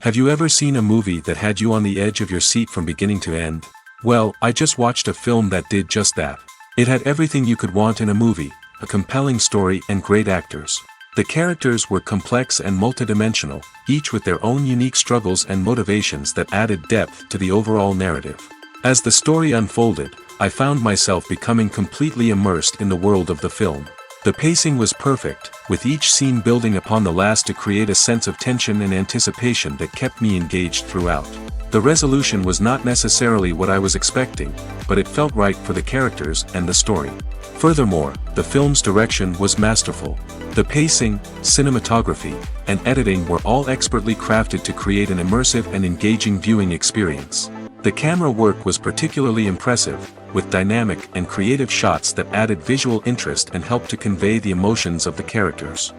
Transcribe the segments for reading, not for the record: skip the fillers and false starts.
Have you ever seen a movie that had you on the edge of your seat from beginning to end? Well, I just watched a film that did just that. It had everything you could want in a movie, a compelling story and great actors. The characters were complex and multidimensional, each with their own unique struggles and motivations that added depth to the overall narrative. As the story unfolded, I found myself becoming completely immersed in the world of the film. The pacing was perfect, with each scene building upon the last to create a sense of tension and anticipation that kept me engaged throughout. The resolution was not necessarily what I was expecting, but it felt right for the characters and the story. Furthermore, the film's direction was masterful. The pacing, cinematography, and editing were all expertly crafted to create an immersive and engaging viewing experience. The camera work was particularly impressive, with dynamic and creative shots that added visual interest and helped to convey the emotions of the characters.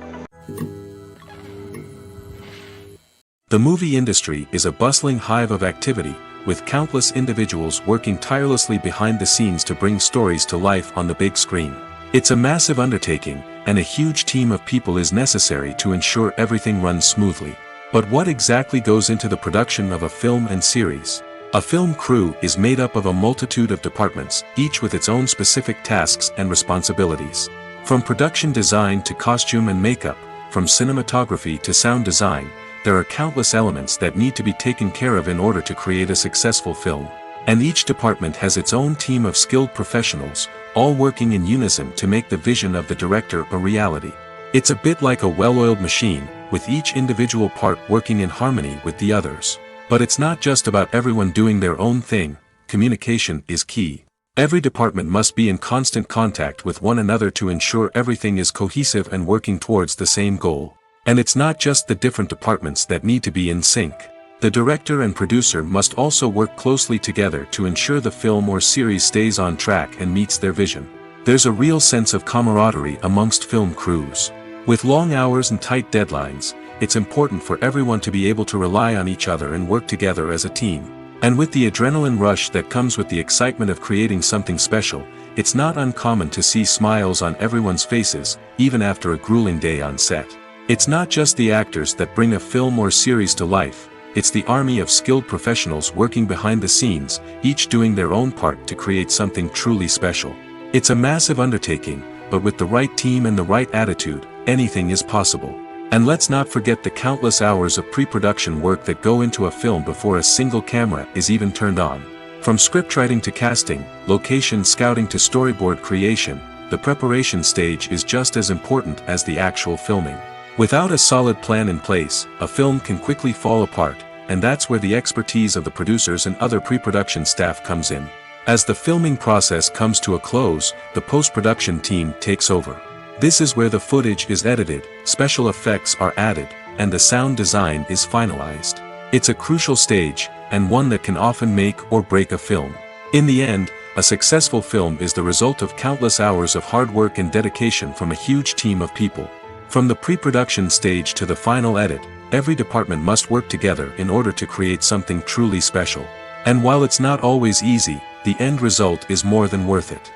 The movie industry is a bustling hive of activity, with countless individuals working tirelessly behind the scenes to bring stories to life on the big screen. It's a massive undertaking, and a huge team of people is necessary to ensure everything runs smoothly. But what exactly goes into the production of a film and series? A film crew is made up of a multitude of departments, each with its own specific tasks and responsibilities. From production design to costume and makeup, from cinematography to sound design, there are countless elements that need to be taken care of in order to create a successful film. And each department has its own team of skilled professionals, all working in unison to make the vision of the director a reality. It's a bit like a well-oiled machine, with each individual part working in harmony with the others. But it's not just about everyone doing their own thing. Communication is key. Every department must be in constant contact with one another to ensure everything is cohesive and working towards the same goal. And it's not just the different departments that need to be in sync. The director and producer must also work closely together to ensure the film or series stays on track and meets their vision. There's a real sense of camaraderie amongst film crews. With long hours and tight deadlines, it's important for everyone to be able to rely on each other and work together as a team. And with the adrenaline rush that comes with the excitement of creating something special, it's not uncommon to see smiles on everyone's faces, even after a grueling day on set. It's not just the actors that bring a film or series to life, it's the army of skilled professionals working behind the scenes, each doing their own part to create something truly special. It's a massive undertaking, but with the right team and the right attitude, anything is possible. And let's not forget the countless hours of pre-production work that go into a film before a single camera is even turned on. From scriptwriting to casting, location scouting to storyboard creation, the preparation stage is just as important as the actual filming. Without a solid plan in place, a film can quickly fall apart, and that's where the expertise of the producers and other pre-production staff comes in. As the filming process comes to a close, the post-production team takes over. This is where the footage is edited, special effects are added, and the sound design is finalized. It's a crucial stage, and one that can often make or break a film. In the end, a successful film is the result of countless hours of hard work and dedication from a huge team of people. From the pre-production stage to the final edit, every department must work together in order to create something truly special. And while it's not always easy, the end result is more than worth it.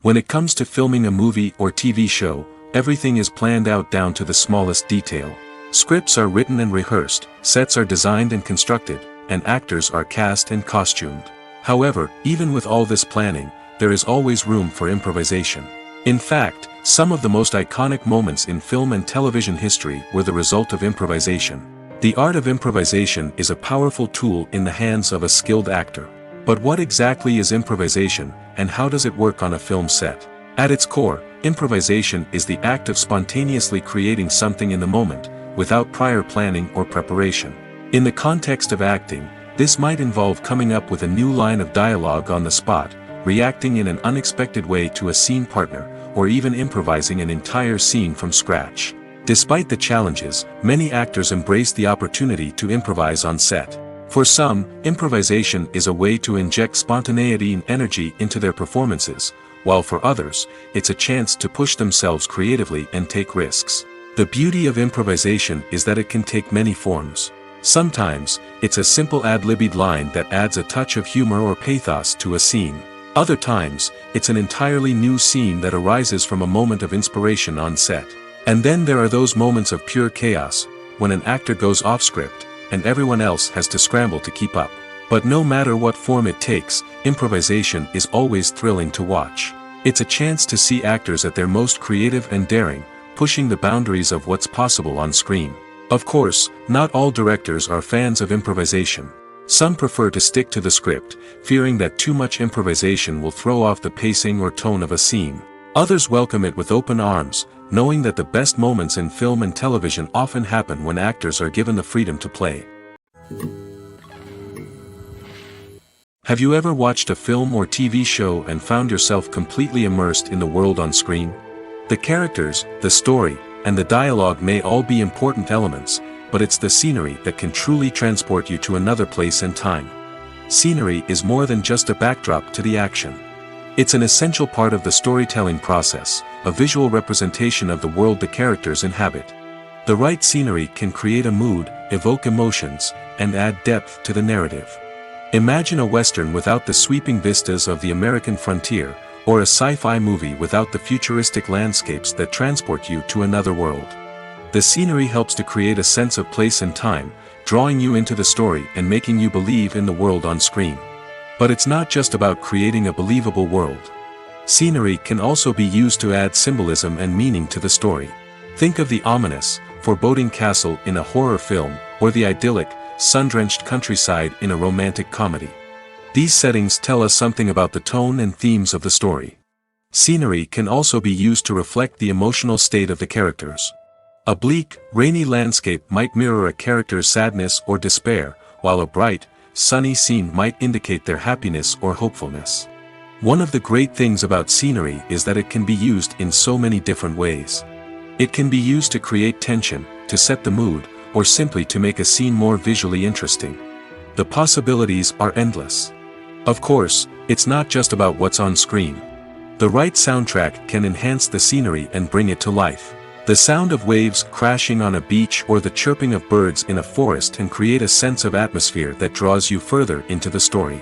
When it comes to filming a movie or TV show, everything is planned out down to the smallest detail. Scripts are written and rehearsed, sets are designed and constructed, and actors are cast and costumed. However, even with all this planning, there is always room for improvisation. In fact, some of the most iconic moments in film and television history were the result of improvisation. The art of improvisation is a powerful tool in the hands of a skilled actor. But what exactly is improvisation, and how does it work on a film set? At its core, improvisation is the act of spontaneously creating something in the moment, without prior planning or preparation. In the context of acting, this might involve coming up with a new line of dialogue on the spot, reacting in an unexpected way to a scene partner, or even improvising an entire scene from scratch. Despite the challenges, many actors embrace the opportunity to improvise on set. For some, improvisation is a way to inject spontaneity and energy into their performances, while for others, it's a chance to push themselves creatively and take risks. The beauty of improvisation is that it can take many forms. Sometimes, it's a simple ad-libbed line that adds a touch of humor or pathos to a scene. Other times, it's an entirely new scene that arises from a moment of inspiration on set. And then there are those moments of pure chaos, when an actor goes off script, and everyone else has to scramble to keep up. But no matter what form it takes, improvisation is always thrilling to watch. It's a chance to see actors at their most creative and daring, pushing the boundaries of what's possible on screen. Of course, not all directors are fans of improvisation. Some prefer to stick to the script, fearing that too much improvisation will throw off the pacing or tone of a scene. Others welcome it with open arms, knowing that the best moments in film and television often happen when actors are given the freedom to play. Have you ever watched a film or TV show and found yourself completely immersed in the world on screen? The characters, the story, and the dialogue may all be important elements, but it's the scenery that can truly transport you to another place and time. Scenery is more than just a backdrop to the action. It's an essential part of the storytelling process, a visual representation of the world the characters inhabit. The right scenery can create a mood, evoke emotions, and add depth to the narrative. Imagine a Western without the sweeping vistas of the American frontier, or a sci-fi movie without the futuristic landscapes that transport you to another world. The scenery helps to create a sense of place and time, drawing you into the story and making you believe in the world on screen. But it's not just about creating a believable world. Scenery can also be used to add symbolism and meaning to the story. Think of the ominous, foreboding castle in a horror film, or the idyllic, sun-drenched countryside in a romantic comedy. These settings tell us something about the tone and themes of the story. Scenery can also be used to reflect the emotional state of the characters. A bleak, rainy landscape might mirror a character's sadness or despair, while a bright, sunny scene might indicate their happiness or hopefulness. One of the great things about scenery is that it can be used in so many different ways. It can be used to create tension, to set the mood, or simply to make a scene more visually interesting. The possibilities are endless. Of course, it's not just about what's on screen. The right soundtrack can enhance the scenery and bring it to life. The sound of waves crashing on a beach or the chirping of birds in a forest can create a sense of atmosphere that draws you further into the story.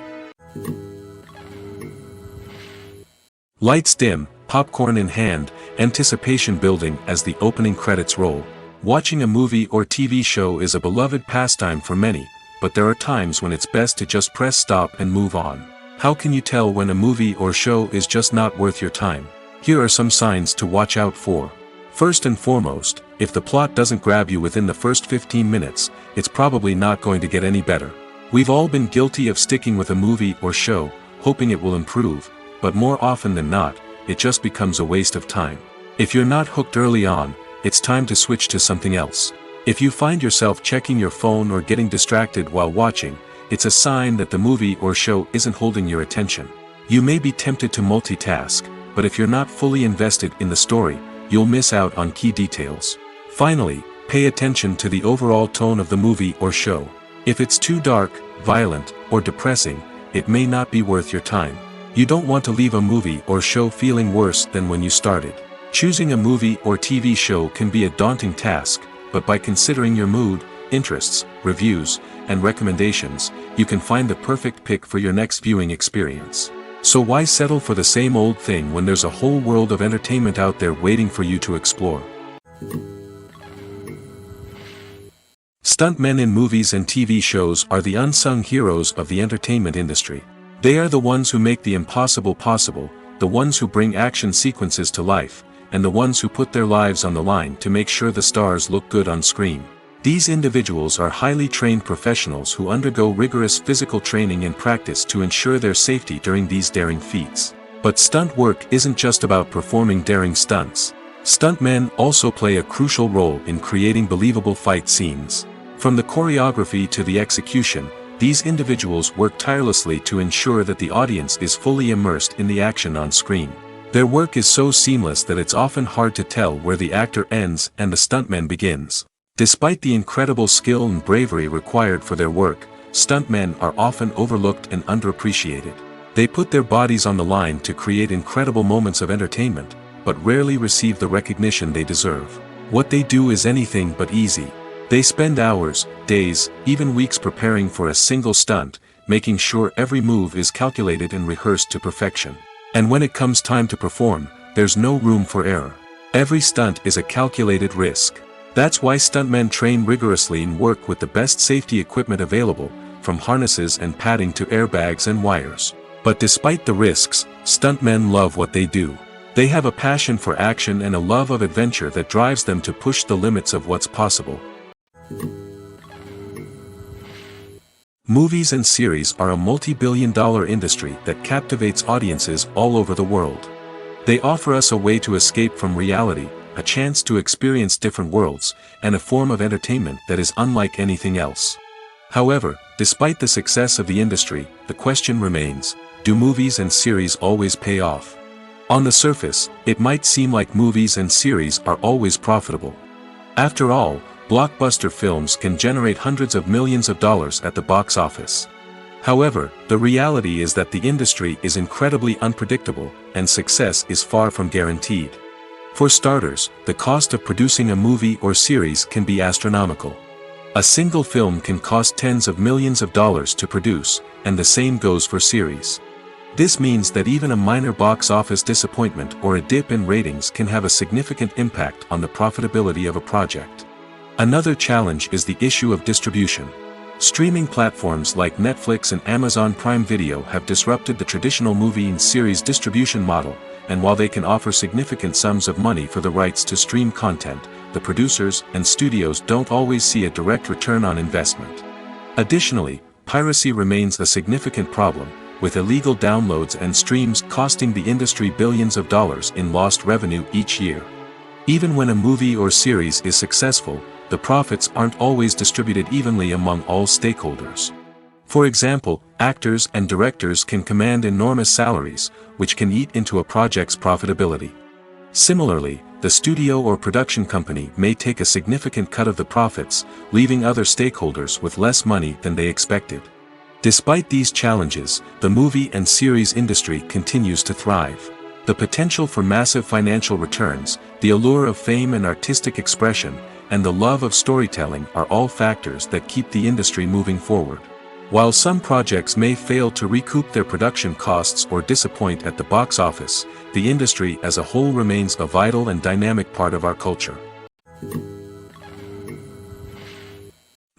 Lights dim, popcorn in hand, anticipation building as the opening credits roll. Watching a movie or TV show is a beloved pastime for many, but there are times when it's best to just press stop and move on. How can you tell when a movie or show is just not worth your time? Here are some signs to watch out for. First and foremost, if the plot doesn't grab you within the first 15 minutes, it's probably not going to get any better. We've all been guilty of sticking with a movie or show, hoping it will improve, but more often than not, it just becomes a waste of time. If you're not hooked early on, it's time to switch to something else. If you find yourself checking your phone or getting distracted while watching, it's a sign that the movie or show isn't holding your attention. You may be tempted to multitask, but if you're not fully invested in the story, you'll miss out on key details. Finally, pay attention to the overall tone of the movie or show. If it's too dark, violent, or depressing, it may not be worth your time. You don't want to leave a movie or show feeling worse than when you started. Choosing a movie or TV show can be a daunting task, but by considering your mood, interests, reviews, and recommendations, you can find the perfect pick for your next viewing experience. So why settle for the same old thing when there's a whole world of entertainment out there waiting for you to explore? Stuntmen in movies and TV shows are the unsung heroes of the entertainment industry. They are the ones who make the impossible possible, the ones who bring action sequences to life, and the ones who put their lives on the line to make sure the stars look good on screen. These individuals are highly trained professionals who undergo rigorous physical training and practice to ensure their safety during these daring feats. But stunt work isn't just about performing daring stunts. Stuntmen also play a crucial role in creating believable fight scenes. From the choreography to the execution, these individuals work tirelessly to ensure that the audience is fully immersed in the action on screen. Their work is so seamless that it's often hard to tell where the actor ends and the stuntman begins. Despite the incredible skill and bravery required for their work, stuntmen are often overlooked and underappreciated. They put their bodies on the line to create incredible moments of entertainment, but rarely receive the recognition they deserve. What they do is anything but easy. They spend hours, days, even weeks preparing for a single stunt, making sure every move is calculated and rehearsed to perfection. And when it comes time to perform, there's no room for error. Every stunt is a calculated risk. That's why stuntmen train rigorously and work with the best safety equipment available, from harnesses and padding to airbags and wires. But despite the risks, stuntmen love what they do. They have a passion for action and a love of adventure that drives them to push the limits of what's possible. Movies and series are a multi-billion-dollar industry that captivates audiences all over the world. They offer us a way to escape from reality, a chance to experience different worlds, and a form of entertainment that is unlike anything else. However, despite the success of the industry, the question remains, do movies and series always pay off? On the surface, it might seem like movies and series are always profitable. After all, blockbuster films can generate hundreds of millions of dollars at the box office. However, the reality is that the industry is incredibly unpredictable, and success is far from guaranteed. For starters, the cost of producing a movie or series can be astronomical. A single film can cost tens of millions of dollars to produce, and the same goes for series. This means that even a minor box office disappointment or a dip in ratings can have a significant impact on the profitability of a project. Another challenge is the issue of distribution. Streaming platforms like Netflix and Amazon Prime Video have disrupted the traditional movie and series distribution model, and while they can offer significant sums of money for the rights to stream content, the producers and studios don't always see a direct return on investment. Additionally, piracy remains a significant problem, with illegal downloads and streams costing the industry billions of dollars in lost revenue each year. Even when a movie or series is successful, the profits aren't always distributed evenly among all stakeholders. For example, actors and directors can command enormous salaries, which can eat into a project's profitability. Similarly, the studio or production company may take a significant cut of the profits, leaving other stakeholders with less money than they expected. Despite these challenges, the movie and series industry continues to thrive. The potential for massive financial returns, the allure of fame and artistic expression, and the love of storytelling are all factors that keep the industry moving forward. While some projects may fail to recoup their production costs or disappoint at the box office, the industry as a whole remains a vital and dynamic part of our culture.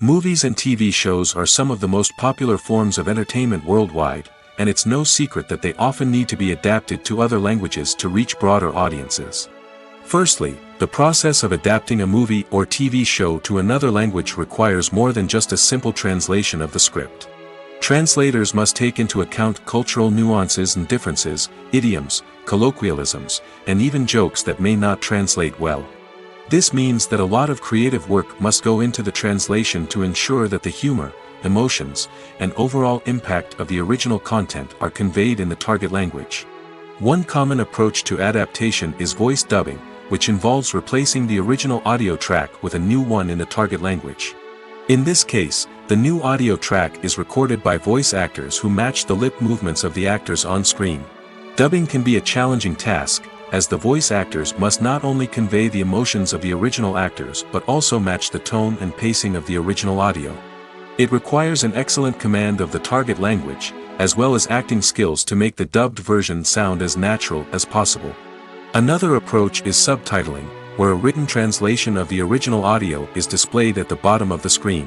Movies and TV shows are some of the most popular forms of entertainment worldwide, and it's no secret that they often need to be adapted to other languages to reach broader audiences. Firstly, the process of adapting a movie or TV show to another language requires more than just a simple translation of the script. Translators must take into account cultural nuances and differences, idioms, colloquialisms, and even jokes that may not translate well. This means that a lot of creative work must go into the translation to ensure that the humor, emotions, and overall impact of the original content are conveyed in the target language. One common approach to adaptation is voice dubbing, which involves replacing the original audio track with a new one in the target language. In this case, the new audio track is recorded by voice actors who match the lip movements of the actors on screen. Dubbing can be a challenging task, as the voice actors must not only convey the emotions of the original actors but also match the tone and pacing of the original audio. It requires an excellent command of the target language, as well as acting skills to make the dubbed version sound as natural as possible. Another approach is subtitling, where a written translation of the original audio is displayed at the bottom of the screen.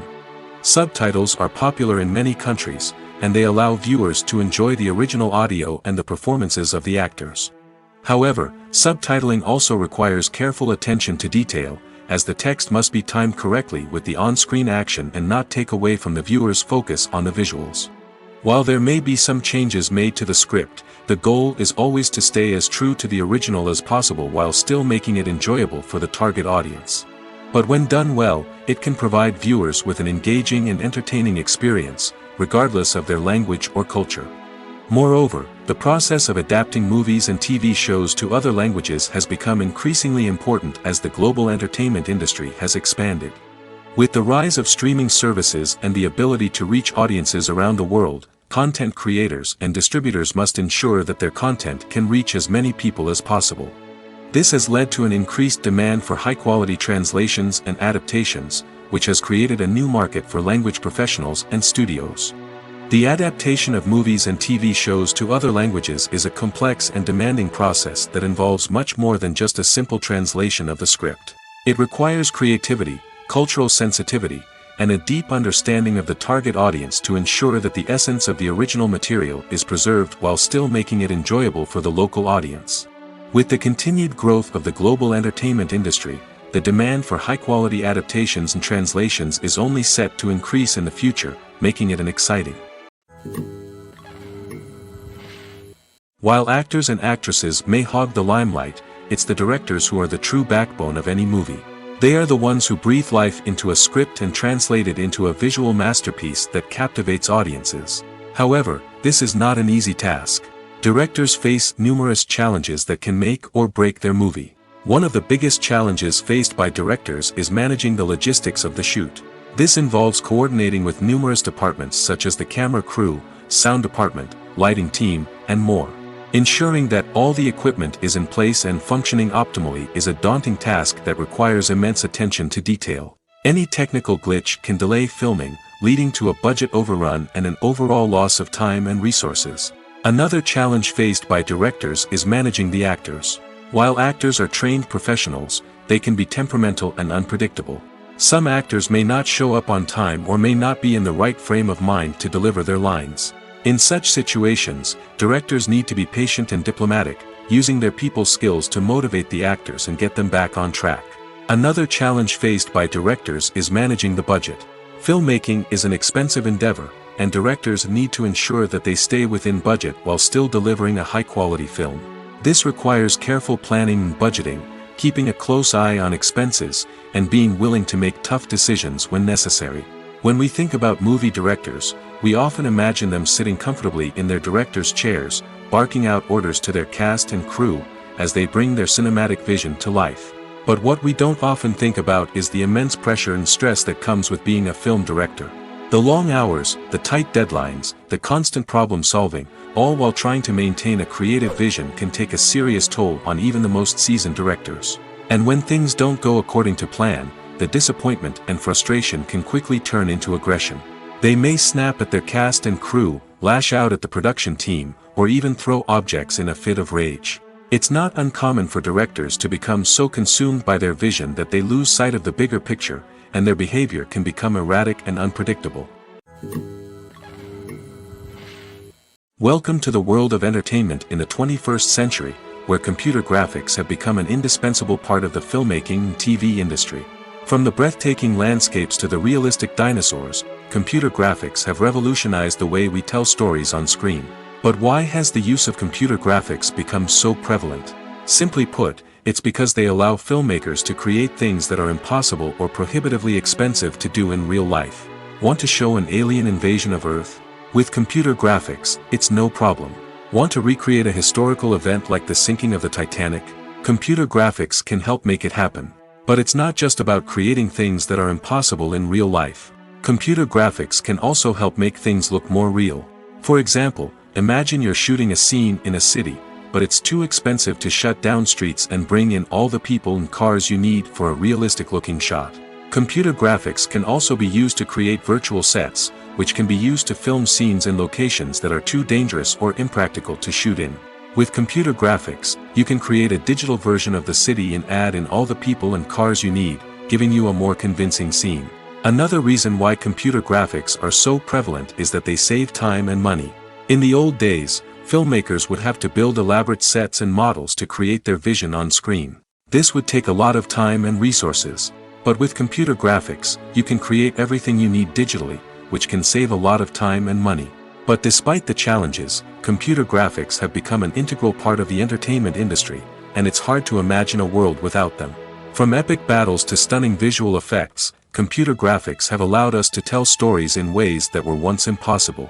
Subtitles are popular in many countries, and they allow viewers to enjoy the original audio and the performances of the actors. However, subtitling also requires careful attention to detail, as the text must be timed correctly with the on-screen action and not take away from the viewer's focus on the visuals. While there may be some changes made to the script, the goal is always to stay as true to the original as possible while still making it enjoyable for the target audience. But when done well, it can provide viewers with an engaging and entertaining experience, regardless of their language or culture. Moreover, the process of adapting movies and TV shows to other languages has become increasingly important as the global entertainment industry has expanded. With the rise of streaming services and the ability to reach audiences around the world, content creators and distributors must ensure that their content can reach as many people as possible. This has led to an increased demand for high-quality translations and adaptations, which has created a new market for language professionals and studios. The adaptation of movies and TV shows to other languages is a complex and demanding process that involves much more than just a simple translation of the script. It requires creativity, cultural sensitivity, and a deep understanding of the target audience to ensure that the essence of the original material is preserved while still making it enjoyable for the local audience. With the continued growth of the global entertainment industry, the demand for high-quality adaptations and translations is only set to increase in the future, making it an exciting. While actors and actresses may hog the limelight, it's the directors who are the true backbone of any movie. They are the ones who breathe life into a script and translate it into a visual masterpiece that captivates audiences. However, this is not an easy task. Directors face numerous challenges that can make or break their movie. One of the biggest challenges faced by directors is managing the logistics of the shoot. This involves coordinating with numerous departments such as the camera crew, sound department, lighting team, and more. Ensuring that all the equipment is in place and functioning optimally is a daunting task that requires immense attention to detail. Any technical glitch can delay filming, leading to a budget overrun and an overall loss of time and resources. Another challenge faced by directors is managing the actors. While actors are trained professionals, they can be temperamental and unpredictable. Some actors may not show up on time or may not be in the right frame of mind to deliver their lines. In such situations, directors need to be patient and diplomatic, using their people skills to motivate the actors and get them back on track. Another challenge faced by directors is managing the budget. Filmmaking is an expensive endeavor, and directors need to ensure that they stay within budget while still delivering a high-quality film. This requires careful planning and budgeting, keeping a close eye on expenses, and being willing to make tough decisions when necessary. When we think about movie directors, we often imagine them sitting comfortably in their director's chairs, barking out orders to their cast and crew, as they bring their cinematic vision to life. But what we don't often think about is the immense pressure and stress that comes with being a film director. The long hours, the tight deadlines, the constant problem solving, all while trying to maintain a creative vision can take a serious toll on even the most seasoned directors. And when things don't go according to plan, the disappointment and frustration can quickly turn into aggression. They may snap at their cast and crew, lash out at the production team, or even throw objects in a fit of rage. It's not uncommon for directors to become so consumed by their vision that they lose sight of the bigger picture, and their behavior can become erratic and unpredictable. Welcome to the world of entertainment in the 21st century, where computer graphics have become an indispensable part of the filmmaking and TV industry. From the breathtaking landscapes to the realistic dinosaurs, computer graphics have revolutionized the way we tell stories on screen. But why has the use of computer graphics become so prevalent? Simply put, it's because they allow filmmakers to create things that are impossible or prohibitively expensive to do in real life. Want to show an alien invasion of Earth? With computer graphics, it's no problem. Want to recreate a historical event like the sinking of the Titanic? Computer graphics can help make it happen. But it's not just about creating things that are impossible in real life. Computer graphics can also help make things look more real. For example, imagine you're shooting a scene in a city, but it's too expensive to shut down streets and bring in all the people and cars you need for a realistic-looking shot. Computer graphics can also be used to create virtual sets, which can be used to film scenes in locations that are too dangerous or impractical to shoot in. With computer graphics, you can create a digital version of the city and add in all the people and cars you need, giving you a more convincing scene. Another reason why computer graphics are so prevalent is that they save time and money. In the old days, filmmakers would have to build elaborate sets and models to create their vision on screen. This would take a lot of time and resources. But with computer graphics, you can create everything you need digitally, which can save a lot of time and money. But despite the challenges, computer graphics have become an integral part of the entertainment industry, and it's hard to imagine a world without them. From epic battles to stunning visual effects, computer graphics have allowed us to tell stories in ways that were once impossible.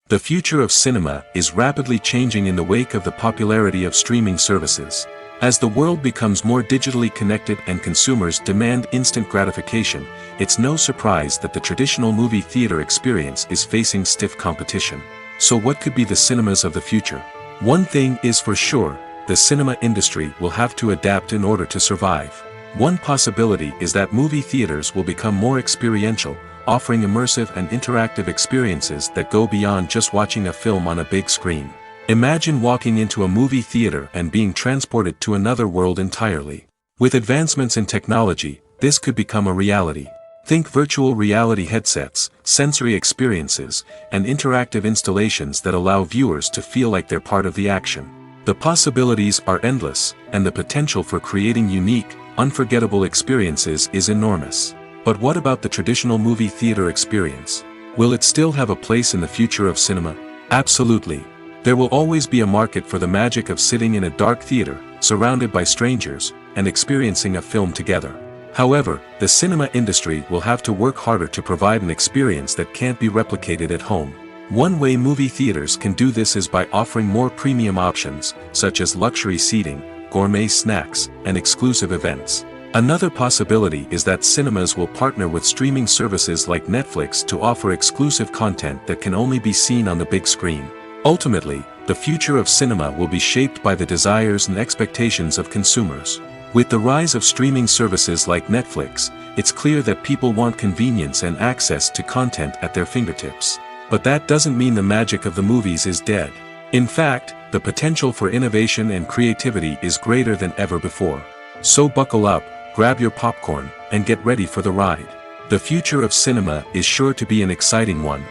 The future of cinema is rapidly changing in the wake of the popularity of streaming services. As the world becomes more digitally connected and consumers demand instant gratification, it's no surprise that the traditional movie theater experience is facing stiff competition. So what could be the cinemas of the future? One thing is for sure, the cinema industry will have to adapt in order to survive. One possibility is that movie theaters will become more experiential, offering immersive and interactive experiences that go beyond just watching a film on a big screen. Imagine walking into a movie theater and being transported to another world entirely. With advancements in technology, this could become a reality. Think virtual reality headsets, sensory experiences, and interactive installations that allow viewers to feel like they're part of the action. The possibilities are endless, and the potential for creating unique, unforgettable experiences is enormous. But what about the traditional movie theater experience? Will it still have a place in the future of cinema? Absolutely. There will always be a market for the magic of sitting in a dark theater, surrounded by strangers, and experiencing a film together. However, the cinema industry will have to work harder to provide an experience that can't be replicated at home. One way movie theaters can do this is by offering more premium options, such as luxury seating, gourmet snacks, and exclusive events. Another possibility is that cinemas will partner with streaming services like Netflix to offer exclusive content that can only be seen on the big screen. Ultimately, the future of cinema will be shaped by the desires and expectations of consumers. With the rise of streaming services like Netflix, it's clear that people want convenience and access to content at their fingertips. But that doesn't mean the magic of the movies is dead. In fact, the potential for innovation and creativity is greater than ever before. So buckle up, grab your popcorn, and get ready for the ride. The future of cinema is sure to be an exciting one.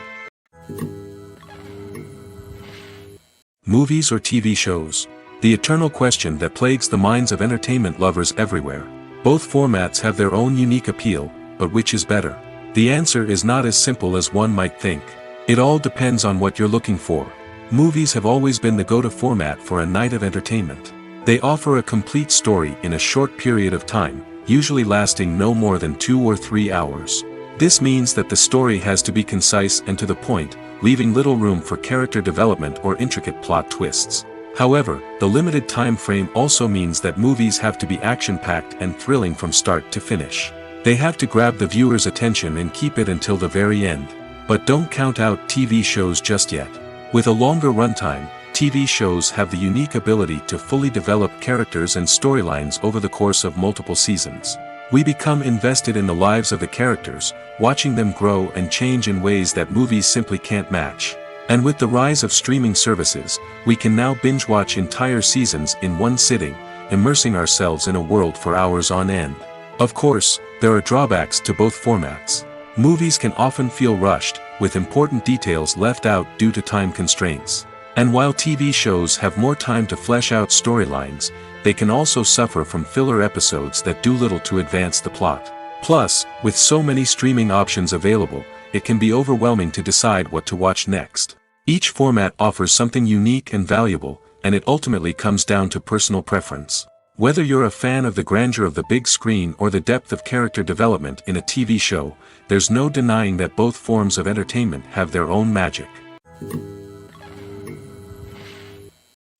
Movies or TV shows? The eternal question that plagues the minds of entertainment lovers everywhere. Both formats have their own unique appeal, but which is better? The answer is not as simple as one might think. It all depends on what you're looking for. Movies have always been the go-to format for a night of entertainment. They offer a complete story in a short period of time, usually lasting no more than 2 or 3 hours. This means that the story has to be concise and to the point, leaving little room for character development or intricate plot twists. However, the limited time frame also means that movies have to be action-packed and thrilling from start to finish. They have to grab the viewer's attention and keep it until the very end. But don't count out TV shows just yet. With a longer runtime, TV shows have the unique ability to fully develop characters and storylines over the course of multiple seasons. We become invested in the lives of the characters, watching them grow and change in ways that movies simply can't match. And with the rise of streaming services, we can now binge-watch entire seasons in one sitting, immersing ourselves in a world for hours on end. Of course, there are drawbacks to both formats. Movies can often feel rushed, with important details left out due to time constraints. And while TV shows have more time to flesh out storylines, they can also suffer from filler episodes that do little to advance the plot. Plus, with so many streaming options available, it can be overwhelming to decide what to watch next. Each format offers something unique and valuable, and it ultimately comes down to personal preference. Whether you're a fan of the grandeur of the big screen or the depth of character development in a TV show, there's no denying that both forms of entertainment have their own magic.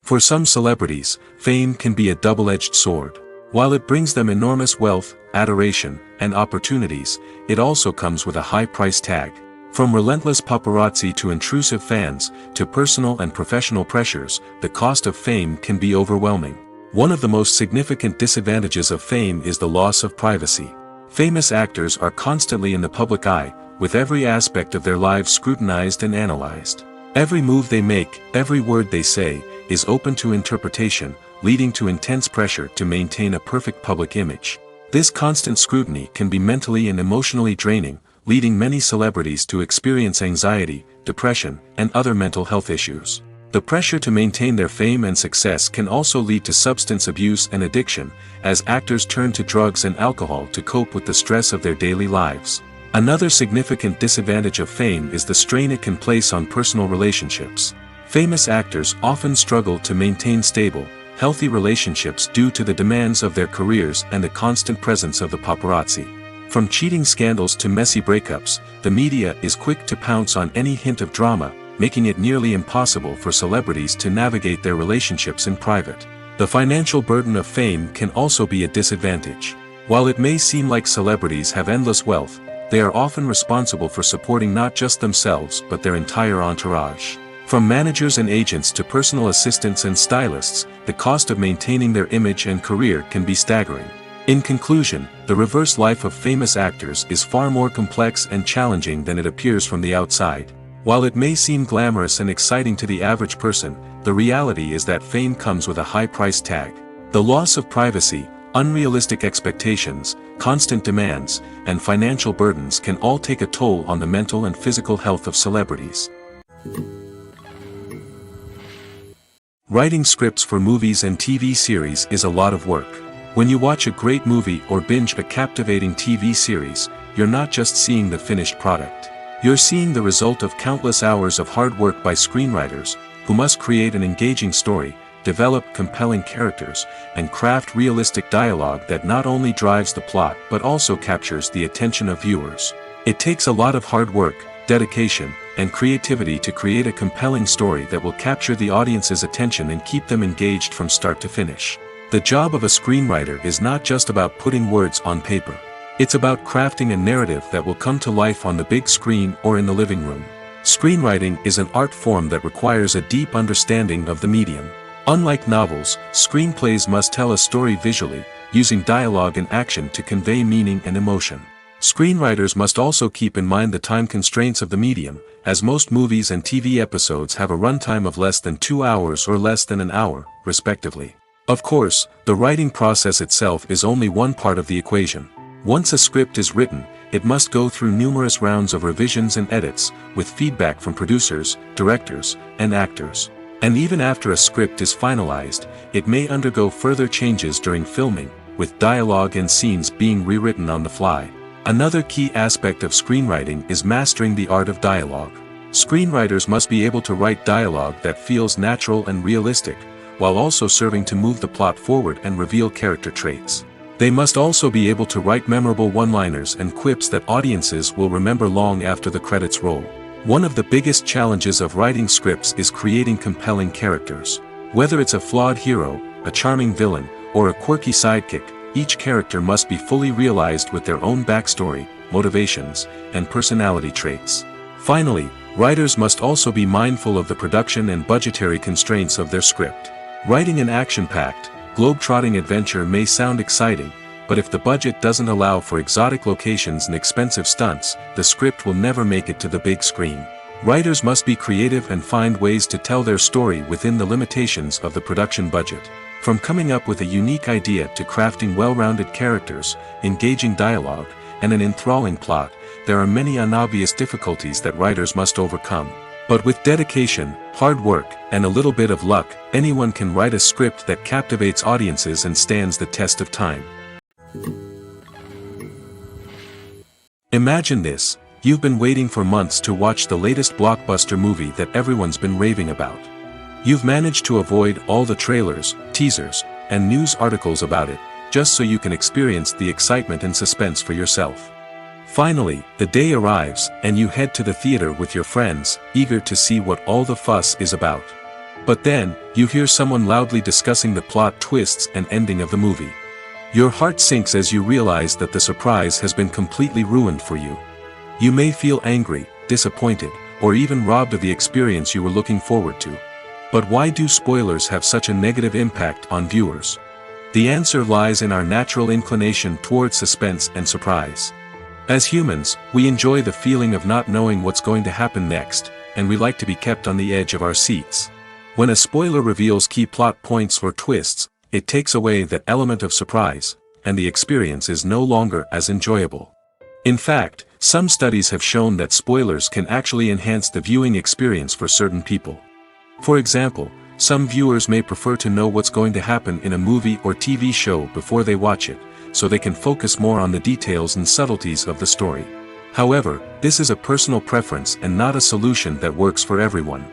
For some celebrities, fame can be a double-edged sword. While it brings them enormous wealth, adoration, and opportunities, it also comes with a high price tag. From relentless paparazzi to intrusive fans, to personal and professional pressures, the cost of fame can be overwhelming. One of the most significant disadvantages of fame is the loss of privacy. Famous actors are constantly in the public eye, with every aspect of their lives scrutinized and analyzed. Every move they make, every word they say, is open to interpretation, leading to intense pressure to maintain a perfect public image. This constant scrutiny can be mentally and emotionally draining, leading many celebrities to experience anxiety, depression, and other mental health issues. The pressure to maintain their fame and success can also lead to substance abuse and addiction, as actors turn to drugs and alcohol to cope with the stress of their daily lives. Another significant disadvantage of fame is the strain it can place on personal relationships. Famous actors often struggle to maintain stable, healthy relationships due to the demands of their careers and the constant presence of the paparazzi. From cheating scandals to messy breakups, the media is quick to pounce on any hint of drama, making it nearly impossible for celebrities to navigate their relationships in private. The financial burden of fame can also be a disadvantage. While it may seem like celebrities have endless wealth, they are often responsible for supporting not just themselves but their entire entourage. From managers and agents to personal assistants and stylists, the cost of maintaining their image and career can be staggering. In conclusion, the reverse life of famous actors is far more complex and challenging than it appears from the outside. While it may seem glamorous and exciting to the average person, the reality is that fame comes with a high price tag. The loss of privacy, unrealistic expectations, constant demands, and financial burdens can all take a toll on the mental and physical health of celebrities. Writing scripts for movies and TV series is a lot of work. When you watch a great movie or binge a captivating TV series, you're not just seeing the finished product. You're seeing the result of countless hours of hard work by screenwriters, who must create an engaging story, develop compelling characters, and craft realistic dialogue that not only drives the plot but also captures the attention of viewers. It takes a lot of hard work, dedication, and creativity to create a compelling story that will capture the audience's attention and keep them engaged from start to finish. The job of a screenwriter is not just about putting words on paper. It's about crafting a narrative that will come to life on the big screen or in the living room. Screenwriting is an art form that requires a deep understanding of the medium. Unlike novels, screenplays must tell a story visually, using dialogue and action to convey meaning and emotion. Screenwriters must also keep in mind the time constraints of the medium, as most movies and TV episodes have a runtime of less than 2 hours or less than an hour, respectively. Of course, the writing process itself is only one part of the equation. Once a script is written, it must go through numerous rounds of revisions and edits, with feedback from producers, directors, and actors. And even after a script is finalized, it may undergo further changes during filming, with dialogue and scenes being rewritten on the fly. Another key aspect of screenwriting is mastering the art of dialogue. Screenwriters must be able to write dialogue that feels natural and realistic, while also serving to move the plot forward and reveal character traits. They must also be able to write memorable one-liners and quips that audiences will remember long after the credits roll. One of the biggest challenges of writing scripts is creating compelling characters. Whether it's a flawed hero, a charming villain, or a quirky sidekick, each character must be fully realized with their own backstory, motivations, and personality traits. Finally, writers must also be mindful of the production and budgetary constraints of their script. Writing an action-packed, globe-trotting adventure may sound exciting, but if the budget doesn't allow for exotic locations and expensive stunts, the script will never make it to the big screen. Writers must be creative and find ways to tell their story within the limitations of the production budget. From coming up with a unique idea to crafting well-rounded characters, engaging dialogue, and an enthralling plot, there are many unobvious difficulties that writers must overcome. But with dedication, hard work, and a little bit of luck, anyone can write a script that captivates audiences and stands the test of time. Imagine this: you've been waiting for months to watch the latest blockbuster movie that everyone's been raving about. You've managed to avoid all the trailers, teasers, and news articles about it, just so you can experience the excitement and suspense for yourself. Finally, the day arrives, and you head to the theater with your friends, eager to see what all the fuss is about. But then, you hear someone loudly discussing the plot twists and ending of the movie. Your heart sinks as you realize that the surprise has been completely ruined for you. You may feel angry, disappointed, or even robbed of the experience you were looking forward to. But why do spoilers have such a negative impact on viewers? The answer lies in our natural inclination toward suspense and surprise. As humans, we enjoy the feeling of not knowing what's going to happen next, and we like to be kept on the edge of our seats. When a spoiler reveals key plot points or twists, it takes away that element of surprise, and the experience is no longer as enjoyable. In fact, some studies have shown that spoilers can actually enhance the viewing experience for certain people. For example, some viewers may prefer to know what's going to happen in a movie or TV show before they watch it, so they can focus more on the details and subtleties of the story. However, this is a personal preference and not a solution that works for everyone.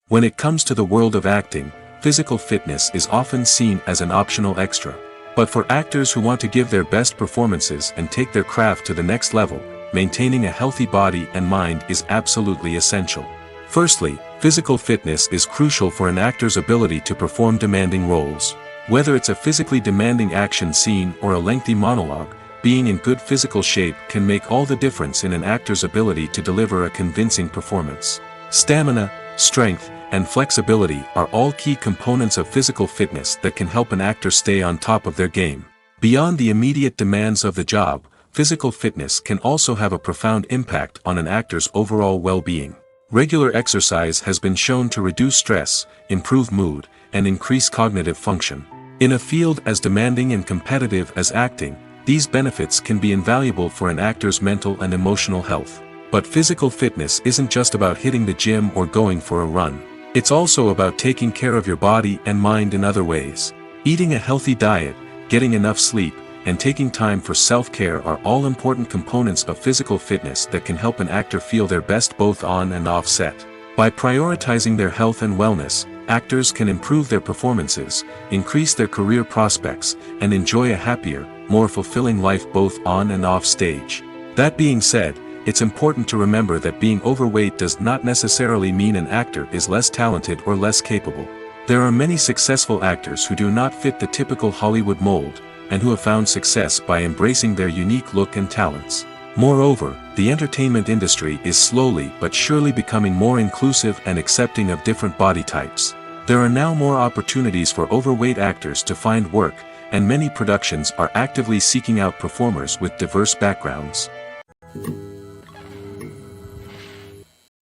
When it comes to the world of acting, physical fitness is often seen as an optional extra. But for actors who want to give their best performances and take their craft to the next level, maintaining a healthy body and mind is absolutely essential. Firstly, physical fitness is crucial for an actor's ability to perform demanding roles. Whether it's a physically demanding action scene or a lengthy monologue, being in good physical shape can make all the difference in an actor's ability to deliver a convincing performance. Stamina, strength, and flexibility are all key components of physical fitness that can help an actor stay on top of their game. Beyond the immediate demands of the job, physical fitness can also have a profound impact on an actor's overall well-being. Regular exercise has been shown to reduce stress, improve mood, and increase cognitive function. In a field as demanding and competitive as acting, these benefits can be invaluable for an actor's mental and emotional health. But physical fitness isn't just about hitting the gym or going for a run. It's also about taking care of your body and mind in other ways. Eating a healthy diet, getting enough sleep, and taking time for self-care are all important components of physical fitness that can help an actor feel their best both on and off set. By prioritizing their health and wellness, actors can improve their performances, increase their career prospects, and enjoy a happier, more fulfilling life both on and off stage. That being said, it's important to remember that being overweight does not necessarily mean an actor is less talented or less capable. There are many successful actors who do not fit the typical Hollywood mold, and who have found success by embracing their unique look and talents. Moreover, the entertainment industry is slowly but surely becoming more inclusive and accepting of different body types. There are now more opportunities for overweight actors to find work, and many productions are actively seeking out performers with diverse backgrounds.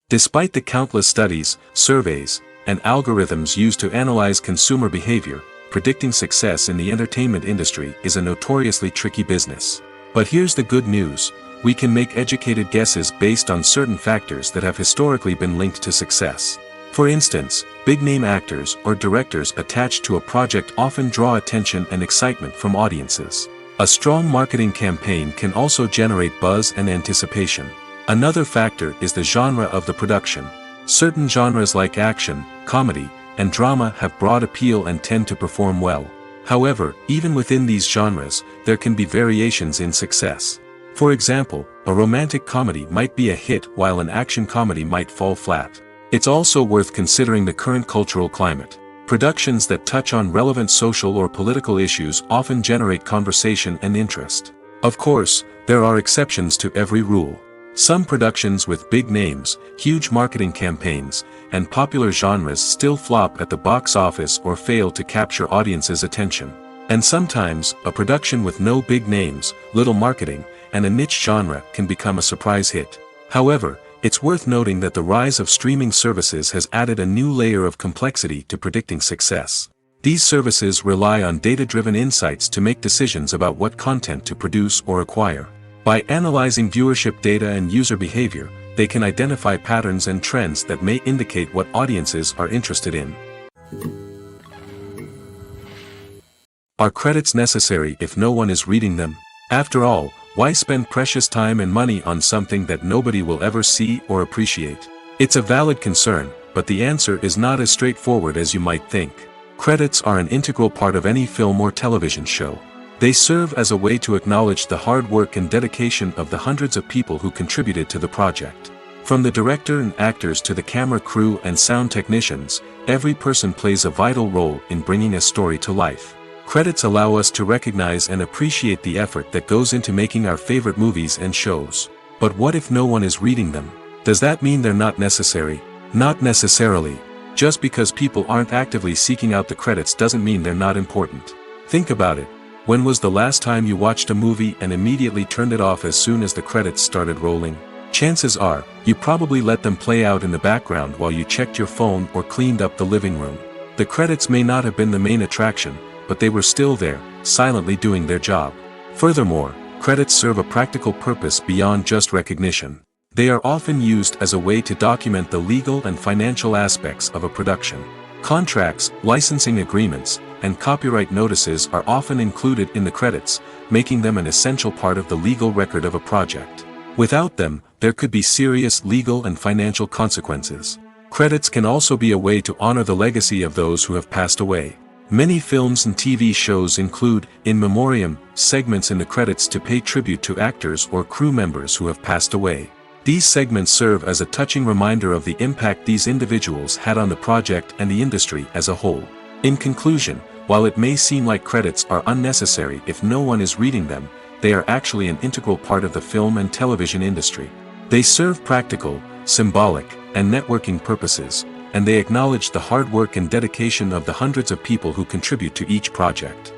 Despite the countless studies, surveys, and algorithms used to analyze consumer behavior, predicting success in the entertainment industry is a notoriously tricky business. But here's the good news: we can make educated guesses based on certain factors that have historically been linked to success. For instance, big-name actors or directors attached to a project often draw attention and excitement from audiences. A strong marketing campaign can also generate buzz and anticipation. Another factor is the genre of the production. Certain genres like action, comedy, and drama have broad appeal and tend to perform well. However, even within these genres, there can be variations in success. For example, a romantic comedy might be a hit while an action comedy might fall flat. It's also worth considering the current cultural climate. Productions that touch on relevant social or political issues often generate conversation and interest. Of course, there are exceptions to every rule. Some productions with big names, huge marketing campaigns, and popular genres still flop at the box office or fail to capture audiences' attention. And sometimes, a production with no big names, little marketing, and a niche genre can become a surprise hit. However, it's worth noting that the rise of streaming services has added a new layer of complexity to predicting success. These services rely on data-driven insights to make decisions about what content to produce or acquire. By analyzing viewership data and user behavior, they can identify patterns and trends that may indicate what audiences are interested in. Are credits necessary if no one is reading them? After all, why spend precious time and money on something that nobody will ever see or appreciate? It's a valid concern, but the answer is not as straightforward as you might think. Credits are an integral part of any film or television show. They serve as a way to acknowledge the hard work and dedication of the hundreds of people who contributed to the project. From the director and actors to the camera crew and sound technicians, every person plays a vital role in bringing a story to life. Credits allow us to recognize and appreciate the effort that goes into making our favorite movies and shows. But what if no one is reading them? Does that mean they're not necessary? Not necessarily. Just because people aren't actively seeking out the credits doesn't mean they're not important. Think about it. When was the last time you watched a movie and immediately turned it off as soon as the credits started rolling? Chances are, you probably let them play out in the background while you checked your phone or cleaned up the living room. The credits may not have been the main attraction, but they were still there, silently doing their job. Furthermore, credits serve a practical purpose beyond just recognition. They are often used as a way to document the legal and financial aspects of a production. Contracts, licensing agreements, and copyright notices are often included in the credits, making them an essential part of the legal record of a project. Without them, there could be serious legal and financial consequences. Credits can also be a way to honor the legacy of those who have passed away. Many films and TV shows include, in memoriam, segments in the credits to pay tribute to actors or crew members who have passed away. These segments serve as a touching reminder of the impact these individuals had on the project and the industry as a whole. In conclusion, while it may seem like credits are unnecessary if no one is reading them, they are actually an integral part of the film and television industry. They serve practical, symbolic, and networking purposes, and they acknowledged the hard work and dedication of the hundreds of people who contribute to each project.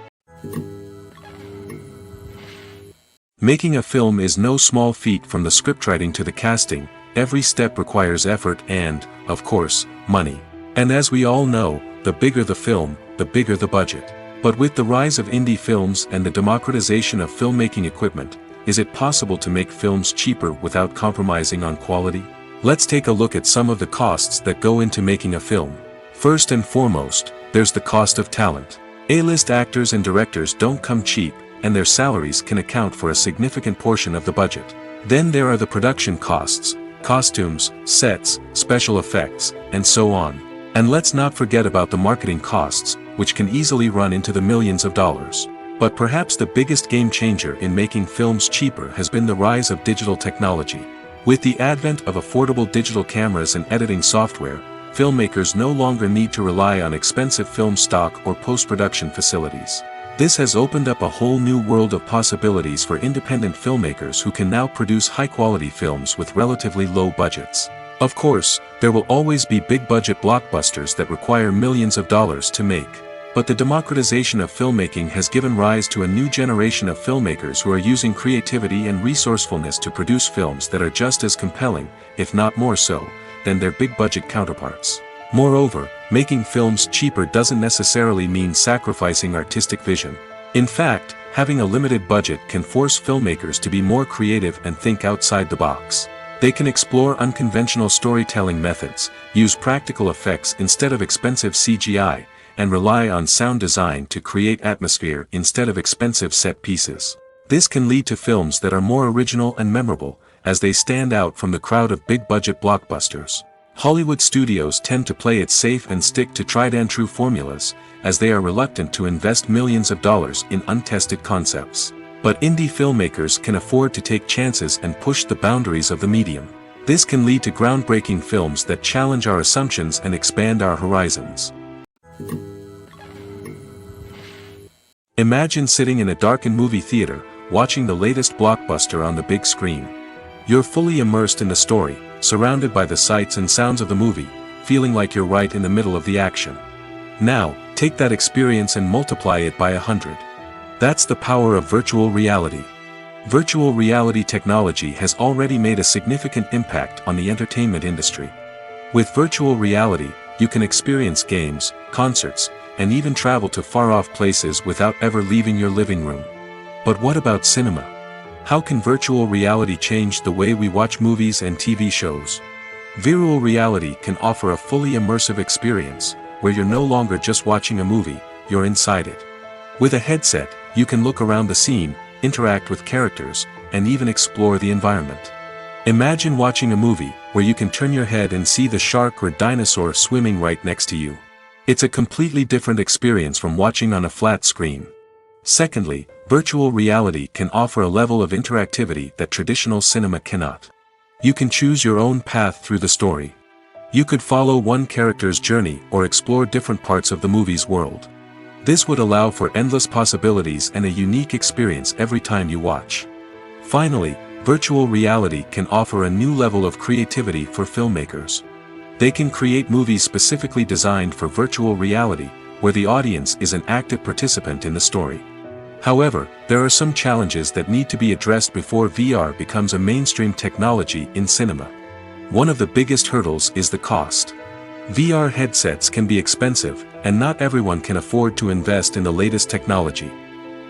Making a film is no small feat. From the scriptwriting to the casting, every step requires effort and, of course, money. And as we all know, the bigger the film, the bigger the budget. But with the rise of indie films and the democratization of filmmaking equipment, is it possible to make films cheaper without compromising on quality? Let's take a look at some of the costs that go into making a film. First and foremost, there's the cost of talent. A-list actors and directors don't come cheap, and their salaries can account for a significant portion of the budget. Then there are the production costs, costumes, sets, special effects, and so on. And let's not forget about the marketing costs, which can easily run into the millions of dollars. But perhaps the biggest game changer in making films cheaper has been the rise of digital technology. With the advent of affordable digital cameras and editing software, filmmakers no longer need to rely on expensive film stock or post-production facilities. This has opened up a whole new world of possibilities for independent filmmakers who can now produce high-quality films with relatively low budgets. Of course, there will always be big-budget blockbusters that require millions of dollars to make. But the democratization of filmmaking has given rise to a new generation of filmmakers who are using creativity and resourcefulness to produce films that are just as compelling, if not more so, than their big-budget counterparts. Moreover, making films cheaper doesn't necessarily mean sacrificing artistic vision. In fact, having a limited budget can force filmmakers to be more creative and think outside the box. They can explore unconventional storytelling methods, use practical effects instead of expensive CGI, and rely on sound design to create atmosphere instead of expensive set pieces. This can lead to films that are more original and memorable, as they stand out from the crowd of big-budget blockbusters. Hollywood studios tend to play it safe and stick to tried-and-true formulas, as they are reluctant to invest millions of dollars in untested concepts. But indie filmmakers can afford to take chances and push the boundaries of the medium. This can lead to groundbreaking films that challenge our assumptions and expand our horizons. Imagine sitting in a darkened movie theater, watching the latest blockbuster on the big screen. You're fully immersed in the story, surrounded by the sights and sounds of the movie, feeling like you're right in the middle of the action. Now, take that experience and multiply it by 100. That's the power of virtual reality. Virtual reality technology has already made a significant impact on the entertainment industry. With virtual reality, you can experience games, concerts, and even travel to far-off places without ever leaving your living room. But what about cinema? How can virtual reality change the way we watch movies and TV shows? Virtual reality can offer a fully immersive experience, where you're no longer just watching a movie, you're inside it. With a headset, you can look around the scene, interact with characters, and even explore the environment. Imagine watching a movie where you can turn your head and see the shark or dinosaur swimming right next to you. It's a completely different experience from watching on a flat screen. Secondly, virtual reality can offer a level of interactivity that traditional cinema cannot. You can choose your own path through the story. You could follow one character's journey or explore different parts of the movie's world. This would allow for endless possibilities and a unique experience every time you watch. Finally, virtual reality can offer a new level of creativity for filmmakers. They can create movies specifically designed for virtual reality, where the audience is an active participant in the story. However, there are some challenges that need to be addressed before VR becomes a mainstream technology in cinema. One of the biggest hurdles is the cost. VR headsets can be expensive, and not everyone can afford to invest in the latest technology.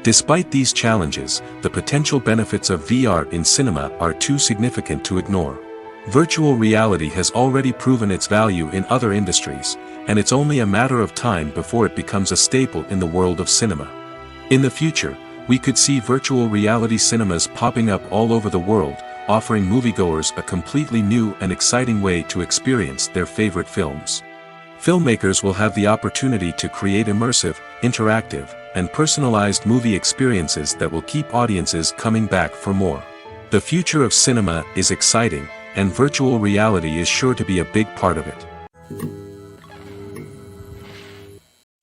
Despite these challenges, the potential benefits of VR in cinema are too significant to ignore. Virtual reality has already proven its value in other industries, and it's only a matter of time before it becomes a staple in the world of cinema. In the future, we could see virtual reality cinemas popping up all over the world, offering moviegoers a completely new and exciting way to experience their favorite films. Filmmakers will have the opportunity to create immersive, interactive, and personalized movie experiences that will keep audiences coming back for more. The future of cinema is exciting, and virtual reality is sure to be a big part of it.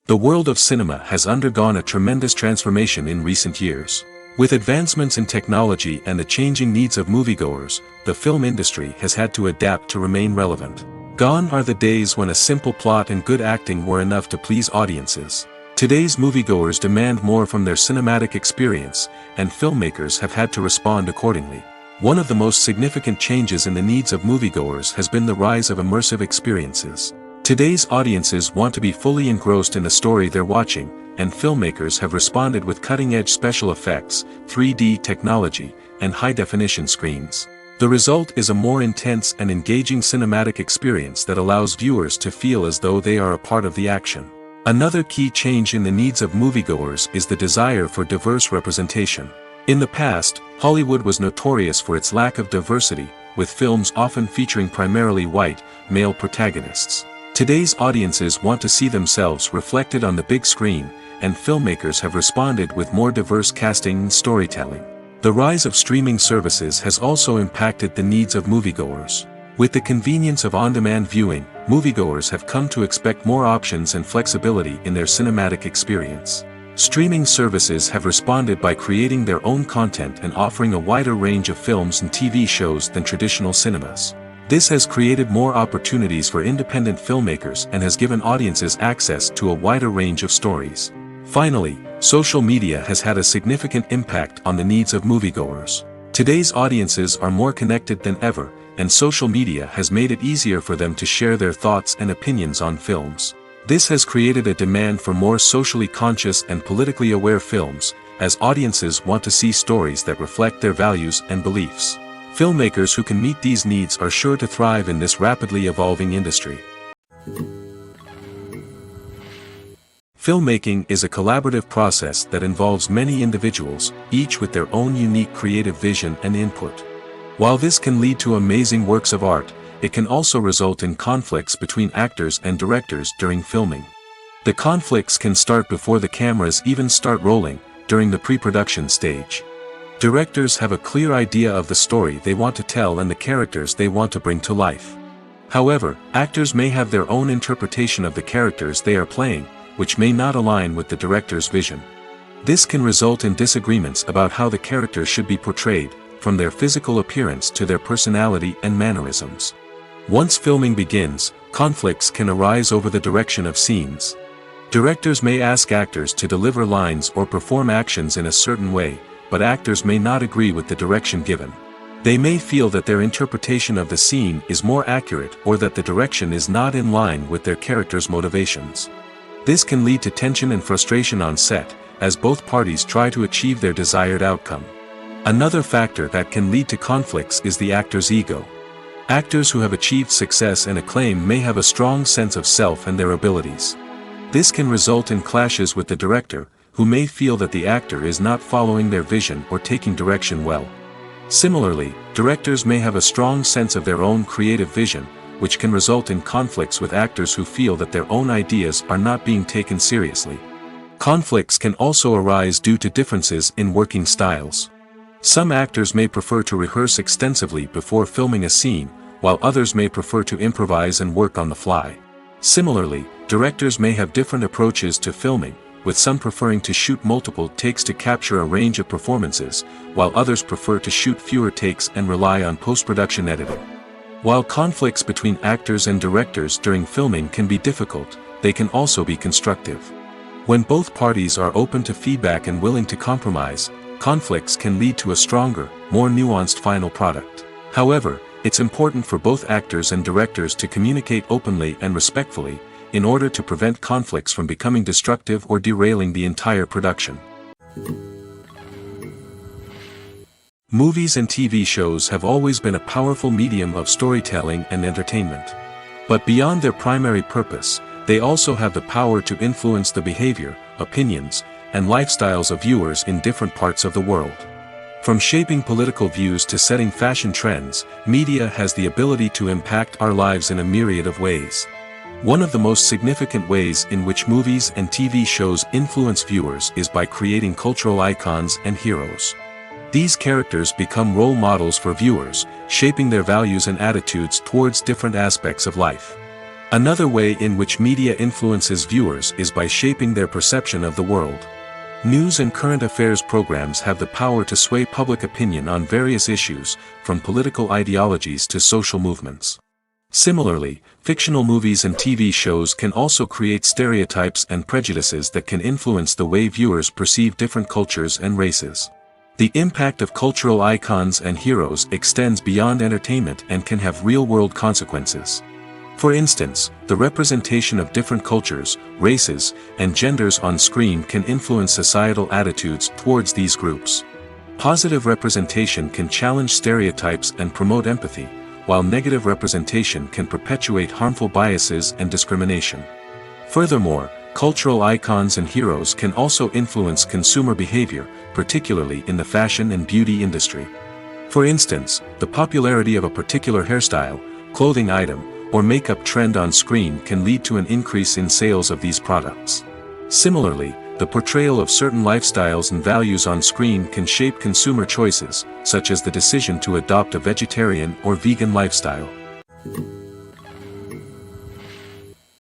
The world of cinema has undergone a tremendous transformation in recent years. With advancements in technology and the changing needs of moviegoers, the film industry has had to adapt to remain relevant. Gone are the days when a simple plot and good acting were enough to please audiences. Today's moviegoers demand more from their cinematic experience, and filmmakers have had to respond accordingly. One of the most significant changes in the needs of moviegoers has been the rise of immersive experiences. Today's audiences want to be fully engrossed in the story they're watching, and filmmakers have responded with cutting-edge special effects, 3D technology, and high-definition screens. The result is a more intense and engaging cinematic experience that allows viewers to feel as though they are a part of the action. Another key change in the needs of moviegoers is the desire for diverse representation. In the past, Hollywood was notorious for its lack of diversity, with films often featuring primarily white, male protagonists. Today's audiences want to see themselves reflected on the big screen, and filmmakers have responded with more diverse casting and storytelling. The rise of streaming services has also impacted the needs of moviegoers. With the convenience of on-demand viewing, moviegoers have come to expect more options and flexibility in their cinematic experience. Streaming services have responded by creating their own content and offering a wider range of films and TV shows than traditional cinemas. This has created more opportunities for independent filmmakers and has given audiences access to a wider range of stories. Finally, social media has had a significant impact on the needs of moviegoers. Today's audiences are more connected than ever, and social media has made it easier for them to share their thoughts and opinions on films. This has created a demand for more socially conscious and politically aware films, as audiences want to see stories that reflect their values and beliefs. Filmmakers who can meet these needs are sure to thrive in this rapidly evolving industry. Filmmaking is a collaborative process that involves many individuals, each with their own unique creative vision and input. While this can lead to amazing works of art, it can also result in conflicts between actors and directors during filming. The conflicts can start before the cameras even start rolling, during the pre-production stage. Directors have a clear idea of the story they want to tell and the characters they want to bring to life. However, actors may have their own interpretation of the characters they are playing, which may not align with the director's vision. This can result in disagreements about how the characters should be portrayed, from their physical appearance to their personality and mannerisms. Once filming begins, conflicts can arise over the direction of scenes. Directors may ask actors to deliver lines or perform actions in a certain way, but actors may not agree with the direction given. They may feel that their interpretation of the scene is more accurate or that the direction is not in line with their character's motivations. This can lead to tension and frustration on set, as both parties try to achieve their desired outcome. Another factor that can lead to conflicts is the actor's ego. Actors who have achieved success and acclaim may have a strong sense of self and their abilities. This can result in clashes with the director, who may feel that the actor is not following their vision or taking direction well. Similarly, directors may have a strong sense of their own creative vision, which can result in conflicts with actors who feel that their own ideas are not being taken seriously. Conflicts can also arise due to differences in working styles. Some actors may prefer to rehearse extensively before filming a scene, while others may prefer to improvise and work on the fly. Similarly, directors may have different approaches to filming, with some preferring to shoot multiple takes to capture a range of performances, while others prefer to shoot fewer takes and rely on post-production editing. While conflicts between actors and directors during filming can be difficult, they can also be constructive. When both parties are open to feedback and willing to compromise, conflicts can lead to a stronger, more nuanced final product. However, it's important for both actors and directors to communicate openly and respectfully, in order to prevent conflicts from becoming destructive or derailing the entire production. Movies and TV shows have always been a powerful medium of storytelling and entertainment. But beyond their primary purpose, they also have the power to influence the behavior, opinions, and lifestyles of viewers in different parts of the world. From shaping political views to setting fashion trends, media has the ability to impact our lives in a myriad of ways. One of the most significant ways in which movies and TV shows influence viewers is by creating cultural icons and heroes. These characters become role models for viewers, shaping their values and attitudes towards different aspects of life. Another way in which media influences viewers is by shaping their perception of the world. News and current affairs programs have the power to sway public opinion on various issues, from political ideologies to social movements. Similarly, fictional movies and TV shows can also create stereotypes and prejudices that can influence the way viewers perceive different cultures and races. The impact of cultural icons and heroes extends beyond entertainment and can have real-world consequences. For instance, the representation of different cultures, races, and genders on screen can influence societal attitudes towards these groups. Positive representation can challenge stereotypes and promote empathy, while negative representation can perpetuate harmful biases and discrimination. Furthermore, cultural icons and heroes can also influence consumer behavior, particularly in the fashion and beauty industry. For instance, the popularity of a particular hairstyle, clothing item, or makeup trend on screen can lead to an increase in sales of these products. Similarly, the portrayal of certain lifestyles and values on screen can shape consumer choices, such as the decision to adopt a vegetarian or vegan lifestyle.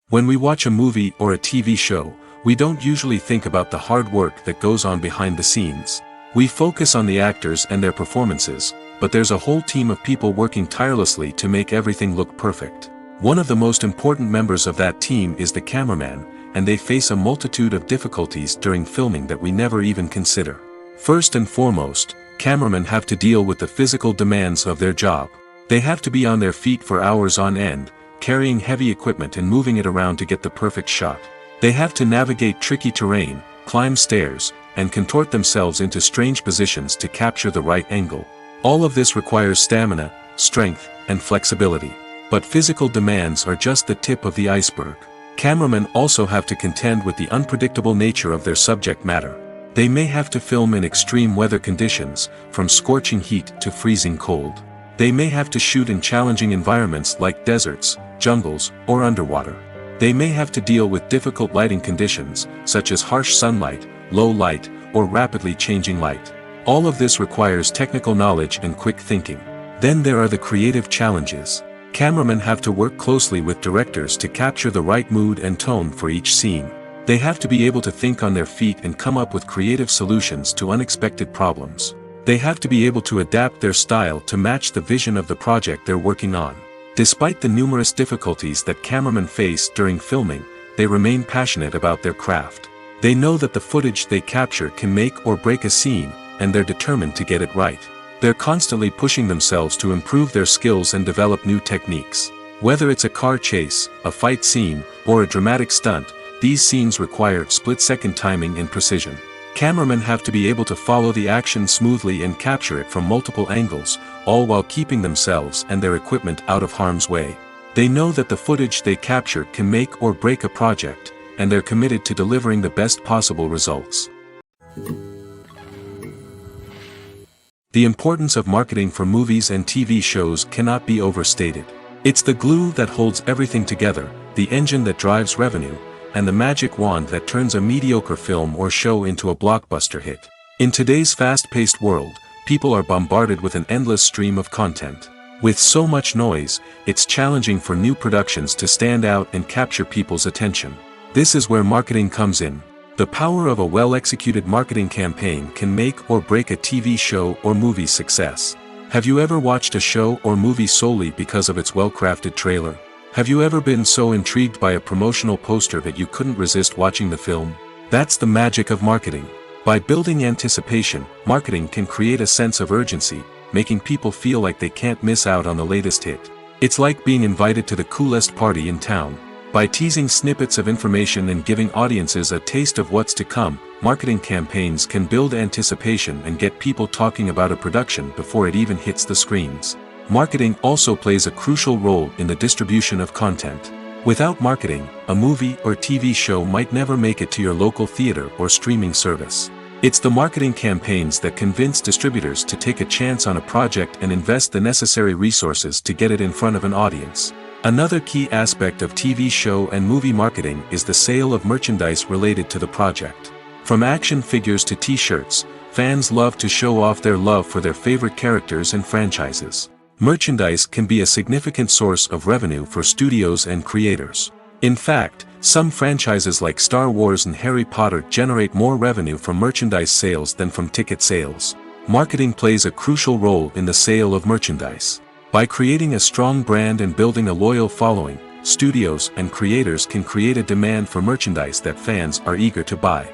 When we watch a movie or a TV show, we don't usually think about the hard work that goes on behind the scenes. We focus on the actors and their performances, but there's a whole team of people working tirelessly to make everything look perfect. One of the most important members of that team is the cameraman, and they face a multitude of difficulties during filming that we never even consider. First and foremost, cameramen have to deal with the physical demands of their job. They have to be on their feet for hours on end, carrying heavy equipment and moving it around to get the perfect shot. They have to navigate tricky terrain, climb stairs, and contort themselves into strange positions to capture the right angle. All of this requires stamina, strength, and flexibility. But physical demands are just the tip of the iceberg. Cameramen also have to contend with the unpredictable nature of their subject matter. They may have to film in extreme weather conditions, from scorching heat to freezing cold. They may have to shoot in challenging environments like deserts, jungles, or underwater. They may have to deal with difficult lighting conditions, such as harsh sunlight, low light, or rapidly changing light. All of this requires technical knowledge and quick thinking. Then there are the creative challenges. Cameramen have to work closely with directors to capture the right mood and tone for each scene. They have to be able to think on their feet and come up with creative solutions to unexpected problems. They have to be able to adapt their style to match the vision of the project they're working on. Despite the numerous difficulties that cameramen face during filming, they remain passionate about their craft. They know that the footage they capture can make or break a scene, and they're determined to get it right. They're constantly pushing themselves to improve their skills and develop new techniques. Whether it's a car chase, a fight scene, or a dramatic stunt, these scenes require split-second timing and precision. Cameramen have to be able to follow the action smoothly and capture it from multiple angles, all while keeping themselves and their equipment out of harm's way. They know that the footage they capture can make or break a project, and they're committed to delivering the best possible results. The importance of marketing for movies and TV shows cannot be overstated. It's the glue that holds everything together, the engine that drives revenue, and the magic wand that turns a mediocre film or show into a blockbuster hit. In today's fast-paced world, people are bombarded with an endless stream of content. With so much noise, it's challenging for new productions to stand out and capture people's attention. This is where marketing comes in. The power of a well-executed marketing campaign can make or break a TV show or movie's success. Have you ever watched a show or movie solely because of its well-crafted trailer? Have you ever been so intrigued by a promotional poster that you couldn't resist watching the film? That's the magic of marketing. By building anticipation, marketing can create a sense of urgency, making people feel like they can't miss out on the latest hit. It's like being invited to the coolest party in town. By teasing snippets of information and giving audiences a taste of what's to come, marketing campaigns can build anticipation and get people talking about a production before it even hits the screens. Marketing also plays a crucial role in the distribution of content. Without marketing, a movie or TV show might never make it to your local theater or streaming service. It's the marketing campaigns that convince distributors to take a chance on a project and invest the necessary resources to get it in front of an audience. Another key aspect of TV show and movie marketing is the sale of merchandise related to the project. From action figures to t-shirts, fans love to show off their love for their favorite characters and franchises. Merchandise can be a significant source of revenue for studios and creators. In fact, some franchises like Star Wars and Harry Potter generate more revenue from merchandise sales than from ticket sales. Marketing plays a crucial role in the sale of merchandise. By creating a strong brand and building a loyal following, studios and creators can create a demand for merchandise that fans are eager to buy.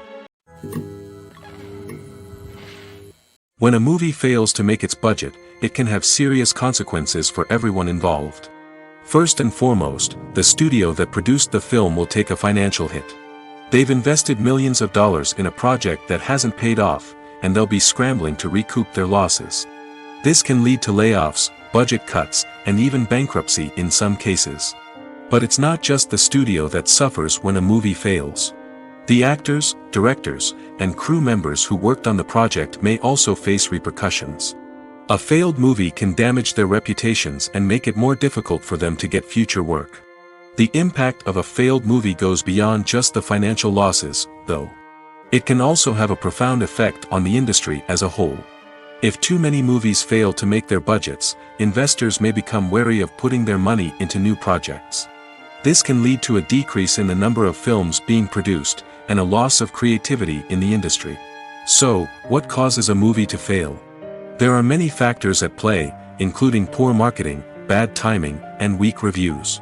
When a movie fails to make its budget, it can have serious consequences for everyone involved. First and foremost, the studio that produced the film will take a financial hit. They've invested millions of dollars in a project that hasn't paid off, and they'll be scrambling to recoup their losses. This can lead to layoffs, budget cuts, and even bankruptcy in some cases. But it's not just the studio that suffers when a movie fails. The actors, directors, and crew members who worked on the project may also face repercussions. A failed movie can damage their reputations and make it more difficult for them to get future work. The impact of a failed movie goes beyond just the financial losses, though. It can also have a profound effect on the industry as a whole. If too many movies fail to make their budgets, investors may become wary of putting their money into new projects. This can lead to a decrease in the number of films being produced, and a loss of creativity in the industry. So, what causes a movie to fail? There are many factors at play, including poor marketing, bad timing, and weak reviews.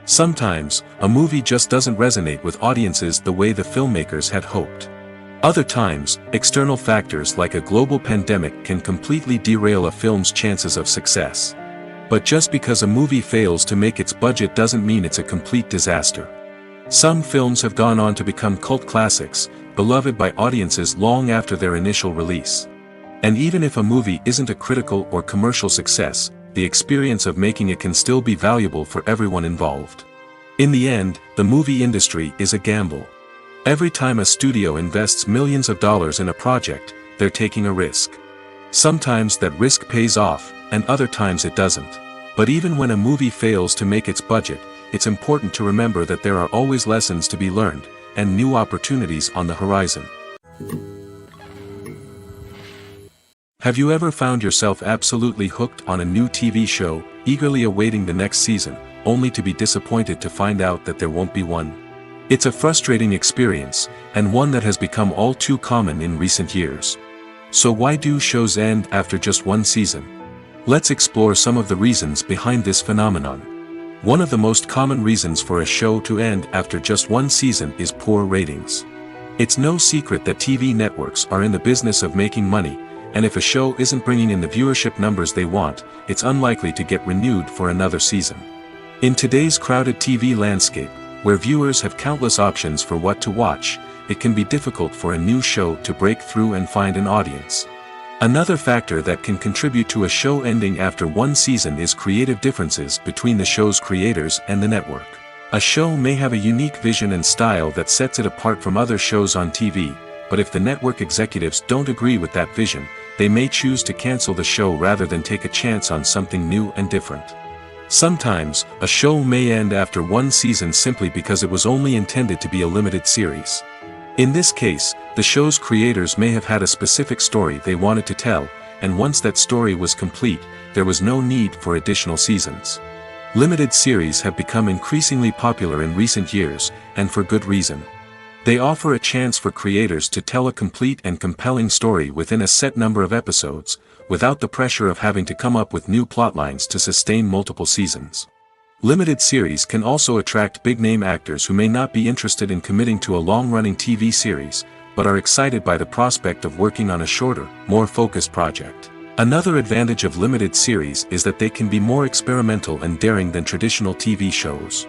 Sometimes, a movie just doesn't resonate with audiences the way the filmmakers had hoped. Other times, external factors like a global pandemic can completely derail a film's chances of success. But just because a movie fails to make its budget doesn't mean it's a complete disaster. Some films have gone on to become cult classics, beloved by audiences long after their initial release. And even if a movie isn't a critical or commercial success, the experience of making it can still be valuable for everyone involved. In the end, the movie industry is a gamble. Every time a studio invests millions of dollars in a project, they're taking a risk. Sometimes that risk pays off, and other times it doesn't. But even when a movie fails to make its budget, it's important to remember that there are always lessons to be learned, and new opportunities on the horizon. Have you ever found yourself absolutely hooked on a new TV show, eagerly awaiting the next season, only to be disappointed to find out that there won't be one? It's a frustrating experience, and one that has become all too common in recent years. So why do shows end after just one season? Let's explore some of the reasons behind this phenomenon. One of the most common reasons for a show to end after just one season is poor ratings. It's no secret that TV networks are in the business of making money, and if a show isn't bringing in the viewership numbers they want, it's unlikely to get renewed for another season. In today's crowded TV landscape, where viewers have countless options for what to watch, it can be difficult for a new show to break through and find an audience. Another factor that can contribute to a show ending after one season is creative differences between the show's creators and the network. A show may have a unique vision and style that sets it apart from other shows on TV, but if the network executives don't agree with that vision, they may choose to cancel the show rather than take a chance on something new and different. Sometimes, a show may end after one season simply because it was only intended to be a limited series. In this case, the show's creators may have had a specific story they wanted to tell, and once that story was complete, there was no need for additional seasons. Limited series have become increasingly popular in recent years, and for good reason. They offer a chance for creators to tell a complete and compelling story within a set number of episodes, without the pressure of having to come up with new plotlines to sustain multiple seasons. Limited series can also attract big-name actors who may not be interested in committing to a long-running TV series, but are excited by the prospect of working on a shorter, more focused project. Another advantage of limited series is that they can be more experimental and daring than traditional TV shows.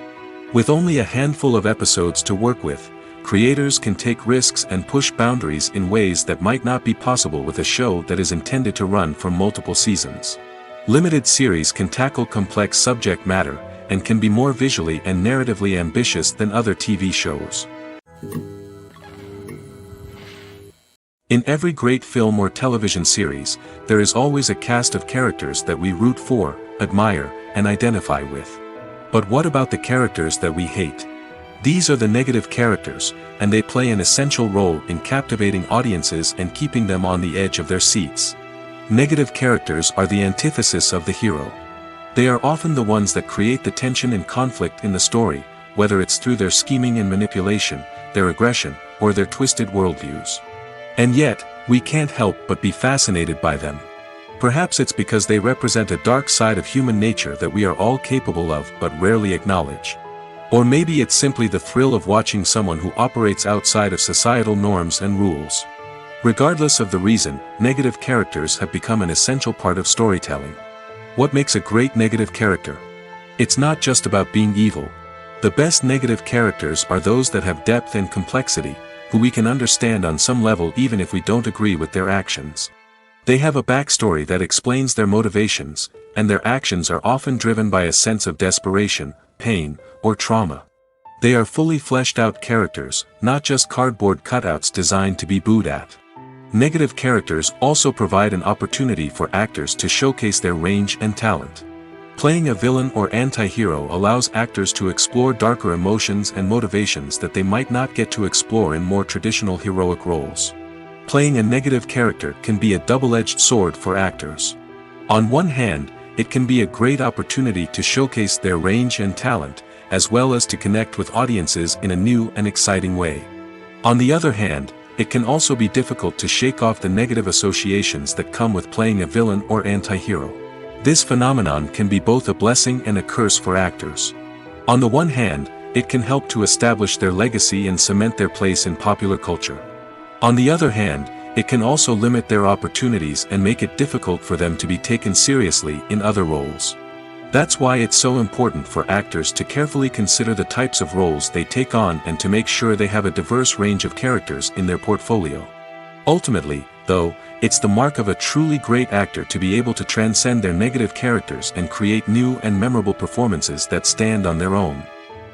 With only a handful of episodes to work with, creators can take risks and push boundaries in ways that might not be possible with a show that is intended to run for multiple seasons. Limited series can tackle complex subject matter, and can be more visually and narratively ambitious than other TV shows. In every great film or television series, there is always a cast of characters that we root for, admire, and identify with. But what about the characters that we hate? These are the negative characters, and they play an essential role in captivating audiences and keeping them on the edge of their seats. Negative characters are the antithesis of the hero. They are often the ones that create the tension and conflict in the story, whether it's through their scheming and manipulation, their aggression, or their twisted worldviews. And yet, we can't help but be fascinated by them. Perhaps it's because they represent a dark side of human nature that we are all capable of but rarely acknowledge. Or maybe it's simply the thrill of watching someone who operates outside of societal norms and rules. Regardless of the reason, negative characters have become an essential part of storytelling. What makes a great negative character? It's not just about being evil. The best negative characters are those that have depth and complexity, who we can understand on some level even if we don't agree with their actions. They have a backstory that explains their motivations, and their actions are often driven by a sense of desperation, pain, or trauma. They are fully fleshed out characters, not just cardboard cutouts designed to be booed at. Negative characters also provide an opportunity for actors to showcase their range and talent. Playing a villain or anti-hero allows actors to explore darker emotions and motivations that they might not get to explore in more traditional heroic roles. Playing a negative character can be a double-edged sword for actors. On one hand, it can be a great opportunity to showcase their range and talent, as well as to connect with audiences in a new and exciting way. On the other hand, it can also be difficult to shake off the negative associations that come with playing a villain or anti-hero. This phenomenon can be both a blessing and a curse for actors. On the one hand, it can help to establish their legacy and cement their place in popular culture. On the other hand, it can also limit their opportunities and make it difficult for them to be taken seriously in other roles. That's why it's so important for actors to carefully consider the types of roles they take on and to make sure they have a diverse range of characters in their portfolio. Ultimately, though, it's the mark of a truly great actor to be able to transcend their negative characters and create new and memorable performances that stand on their own.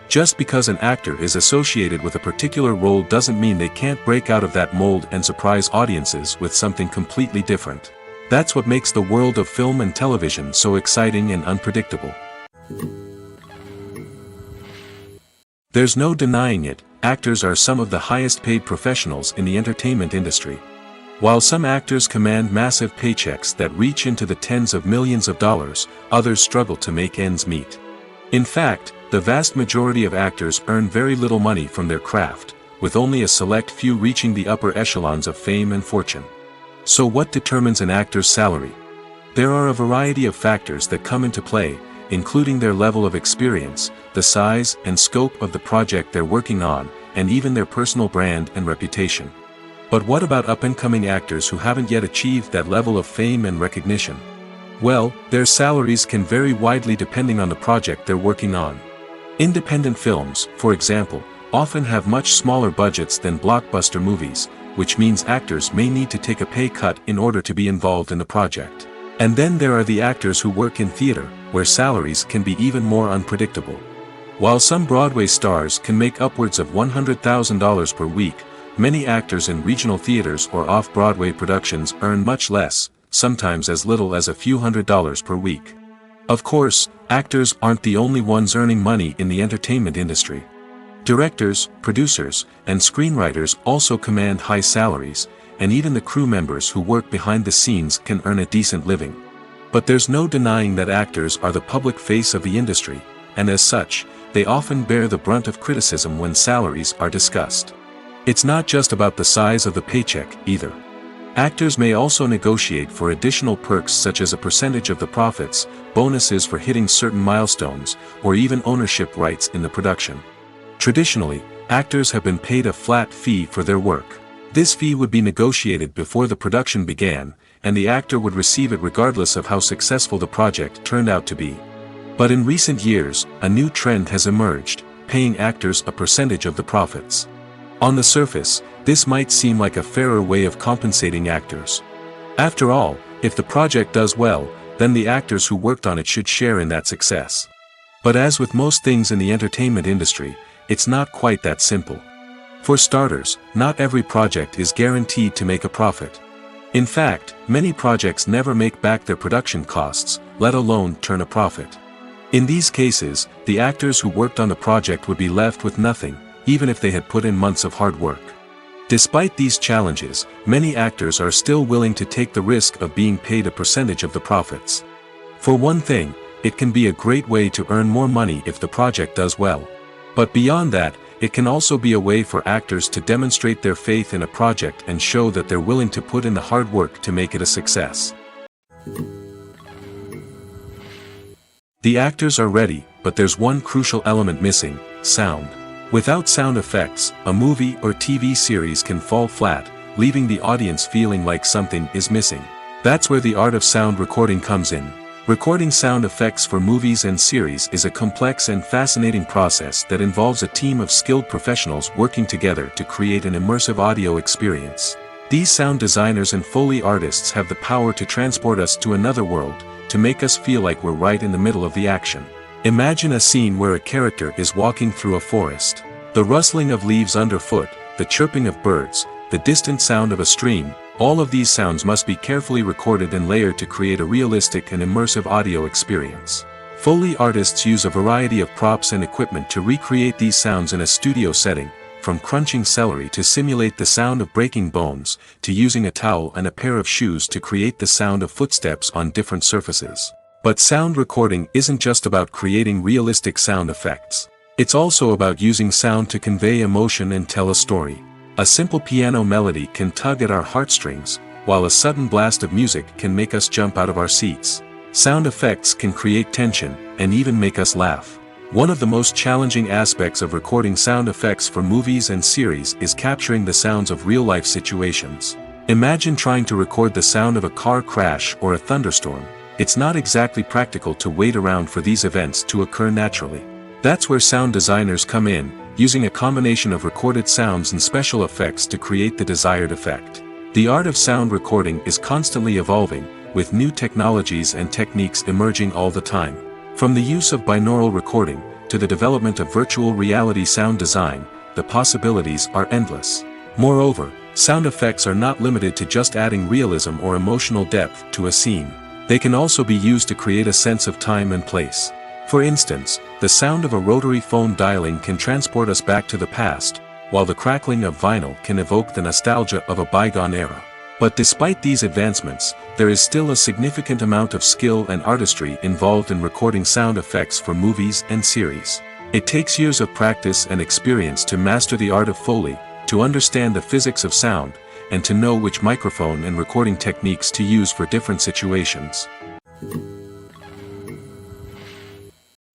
Just because an actor is associated with a particular role doesn't mean they can't break out of that mold and surprise audiences with something completely different. That's what makes the world of film and television so exciting and unpredictable. There's no denying it, actors are some of the highest paid professionals in the entertainment industry. While some actors command massive paychecks that reach into the tens of millions of dollars, others struggle to make ends meet. In fact, the vast majority of actors earn very little money from their craft, with only a select few reaching the upper echelons of fame and fortune. So what determines an actor's salary? There are a variety of factors that come into play, including their level of experience, the size and scope of the project they're working on, and even their personal brand and reputation. But what about up-and-coming actors who haven't yet achieved that level of fame and recognition? Well, their salaries can vary widely depending on the project they're working on. Independent films, for example, often have much smaller budgets than blockbuster movies, which means actors may need to take a pay cut in order to be involved in the project. And then there are the actors who work in theater, where salaries can be even more unpredictable. While some Broadway stars can make upwards of $100,000 per week, many actors in regional theaters or off-Broadway productions earn much less, sometimes as little as a few $100s per week. Of course, actors aren't the only ones earning money in the entertainment industry. Directors, producers, and screenwriters also command high salaries, and even the crew members who work behind the scenes can earn a decent living. But there's no denying that actors are the public face of the industry, and as such, they often bear the brunt of criticism when salaries are discussed. It's not just about the size of the paycheck, either. Actors may also negotiate for additional perks such as a percentage of the profits, bonuses for hitting certain milestones, or even ownership rights in the production. Traditionally, actors have been paid a flat fee for their work. This fee would be negotiated before the production began, and the actor would receive it regardless of how successful the project turned out to be. But in recent years, a new trend has emerged, paying actors a percentage of the profits. On the surface, this might seem like a fairer way of compensating actors. After all, if the project does well, then the actors who worked on it should share in that success. But as with most things in the entertainment industry, it's not quite that simple. For starters, not every project is guaranteed to make a profit. In fact, many projects never make back their production costs, let alone turn a profit. In these cases, the actors who worked on the project would be left with nothing, even if they had put in months of hard work. Despite these challenges, many actors are still willing to take the risk of being paid a percentage of the profits. For one thing, it can be a great way to earn more money if the project does well. But beyond that, it can also be a way for actors to demonstrate their faith in a project and show that they're willing to put in the hard work to make it a success. The actors are ready, but there's one crucial element missing: sound. Without sound effects, a movie or TV series can fall flat, leaving the audience feeling like something is missing. That's where the art of sound recording comes in. Recording sound effects for movies and series is a complex and fascinating process that involves a team of skilled professionals working together to create an immersive audio experience. These sound designers and Foley artists have the power to transport us to another world, to make us feel like we're right in the middle of the action. Imagine a scene where a character is walking through a forest. The rustling of leaves underfoot, the chirping of birds, the distant sound of a stream, all of these sounds must be carefully recorded and layered to create a realistic and immersive audio experience. Foley artists use a variety of props and equipment to recreate these sounds in a studio setting, from crunching celery to simulate the sound of breaking bones, to using a towel and a pair of shoes to create the sound of footsteps on different surfaces. But sound recording isn't just about creating realistic sound effects. It's also about using sound to convey emotion and tell a story. A simple piano melody can tug at our heartstrings, while a sudden blast of music can make us jump out of our seats. Sound effects can create tension, and even make us laugh. One of the most challenging aspects of recording sound effects for movies and series is capturing the sounds of real-life situations. Imagine trying to record the sound of a car crash or a thunderstorm. It's not exactly practical to wait around for these events to occur naturally. That's where sound designers come in, using a combination of recorded sounds and special effects to create the desired effect. The art of sound recording is constantly evolving, with new technologies and techniques emerging all the time. From the use of binaural recording, to the development of virtual reality sound design, the possibilities are endless. Moreover, sound effects are not limited to just adding realism or emotional depth to a scene. They can also be used to create a sense of time and place. For instance, the sound of a rotary phone dialing can transport us back to the past, while the crackling of vinyl can evoke the nostalgia of a bygone era. But despite these advancements, there is still a significant amount of skill and artistry involved in recording sound effects for movies and series. It takes years of practice and experience to master the art of Foley, to understand the physics of sound, and to know which microphone and recording techniques to use for different situations.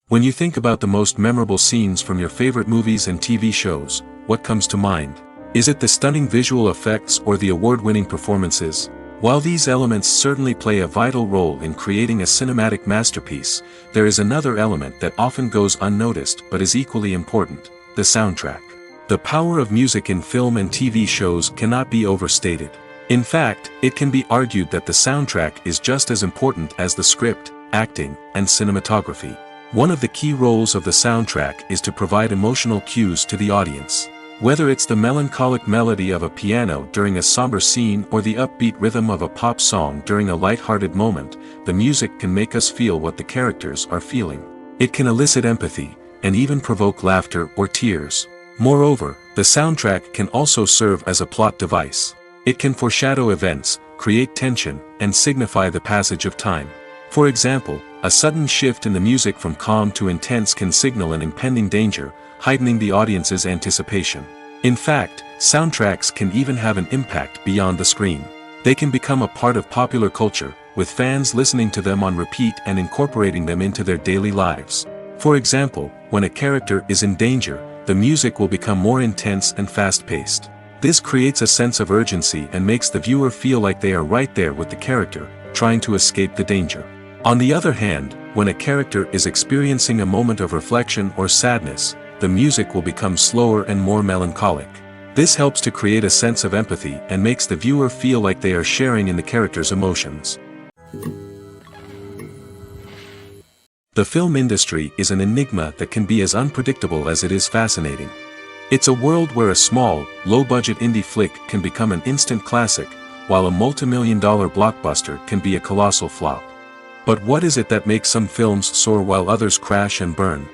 When you think about the most memorable scenes from your favorite movies and TV shows, what comes to mind? Is it the stunning visual effects or the award-winning performances? While these elements certainly play a vital role in creating a cinematic masterpiece, there is another element that often goes unnoticed but is equally important: the soundtrack. The power of music in film and TV shows cannot be overstated. In fact, it can be argued that the soundtrack is just as important as the script, acting, and cinematography. One of the key roles of the soundtrack is to provide emotional cues to the audience. Whether it's the melancholic melody of a piano during a somber scene or the upbeat rhythm of a pop song during a light-hearted moment, the music can make us feel what the characters are feeling. It can elicit empathy, and even provoke laughter or tears. Moreover, the soundtrack can also serve as a plot device. It can foreshadow events, create tension, and signify the passage of time. For example, a sudden shift in the music from calm to intense can signal an impending danger, heightening the audience's anticipation. In fact, soundtracks can even have an impact beyond the screen. They can become a part of popular culture, with fans listening to them on repeat and incorporating them into their daily lives. For example, when a character is in danger, the music will become more intense and fast-paced. This creates a sense of urgency and makes the viewer feel like they are right there with the character, trying to escape the danger. On the other hand, when a character is experiencing a moment of reflection or sadness, the music will become slower and more melancholic. This helps to create a sense of empathy and makes the viewer feel like they are sharing in the character's emotions. The film industry is an enigma that can be as unpredictable as it is fascinating. It's a world where a small, low-budget indie flick can become an instant classic, while a multi-million-dollar blockbuster can be a colossal flop. But what is it that makes some films soar while others crash and burn?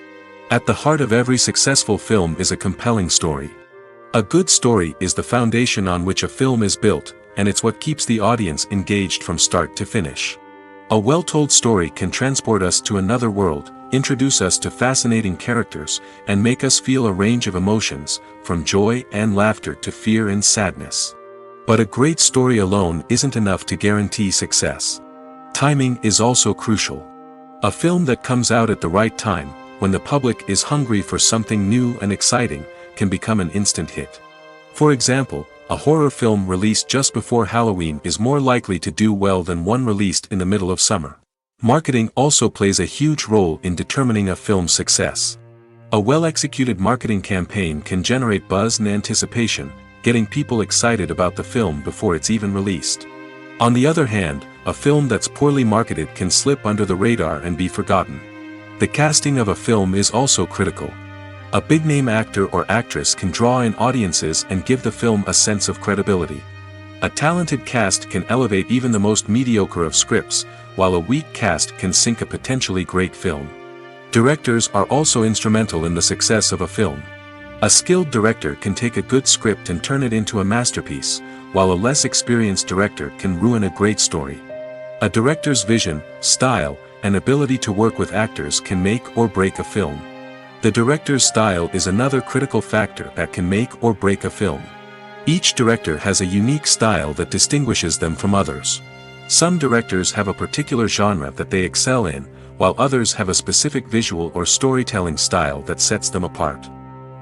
At the heart of every successful film is a compelling story. A good story is the foundation on which a film is built, and it's what keeps the audience engaged from start to finish. A well-told story can transport us to another world, introduce us to fascinating characters, and make us feel a range of emotions, from joy and laughter to fear and sadness. But a great story alone isn't enough to guarantee success. Timing is also crucial. A film that comes out at the right time, when the public is hungry for something new and exciting, can become an instant hit. For example, a horror film released just before Halloween is more likely to do well than one released in the middle of summer. Marketing also plays a huge role in determining a film's success. A well-executed marketing campaign can generate buzz and anticipation, getting people excited about the film before it's even released. On the other hand, a film that's poorly marketed can slip under the radar and be forgotten. The casting of a film is also critical. A big-name actor or actress can draw in audiences and give the film a sense of credibility. A talented cast can elevate even the most mediocre of scripts, while a weak cast can sink a potentially great film. Directors are also instrumental in the success of a film. A skilled director can take a good script and turn it into a masterpiece, while a less experienced director can ruin a great story. A director's vision, style, and ability to work with actors can make or break a film. The director's style is another critical factor that can make or break a film. Each director has a unique style that distinguishes them from others. Some directors have a particular genre that they excel in, while others have a specific visual or storytelling style that sets them apart.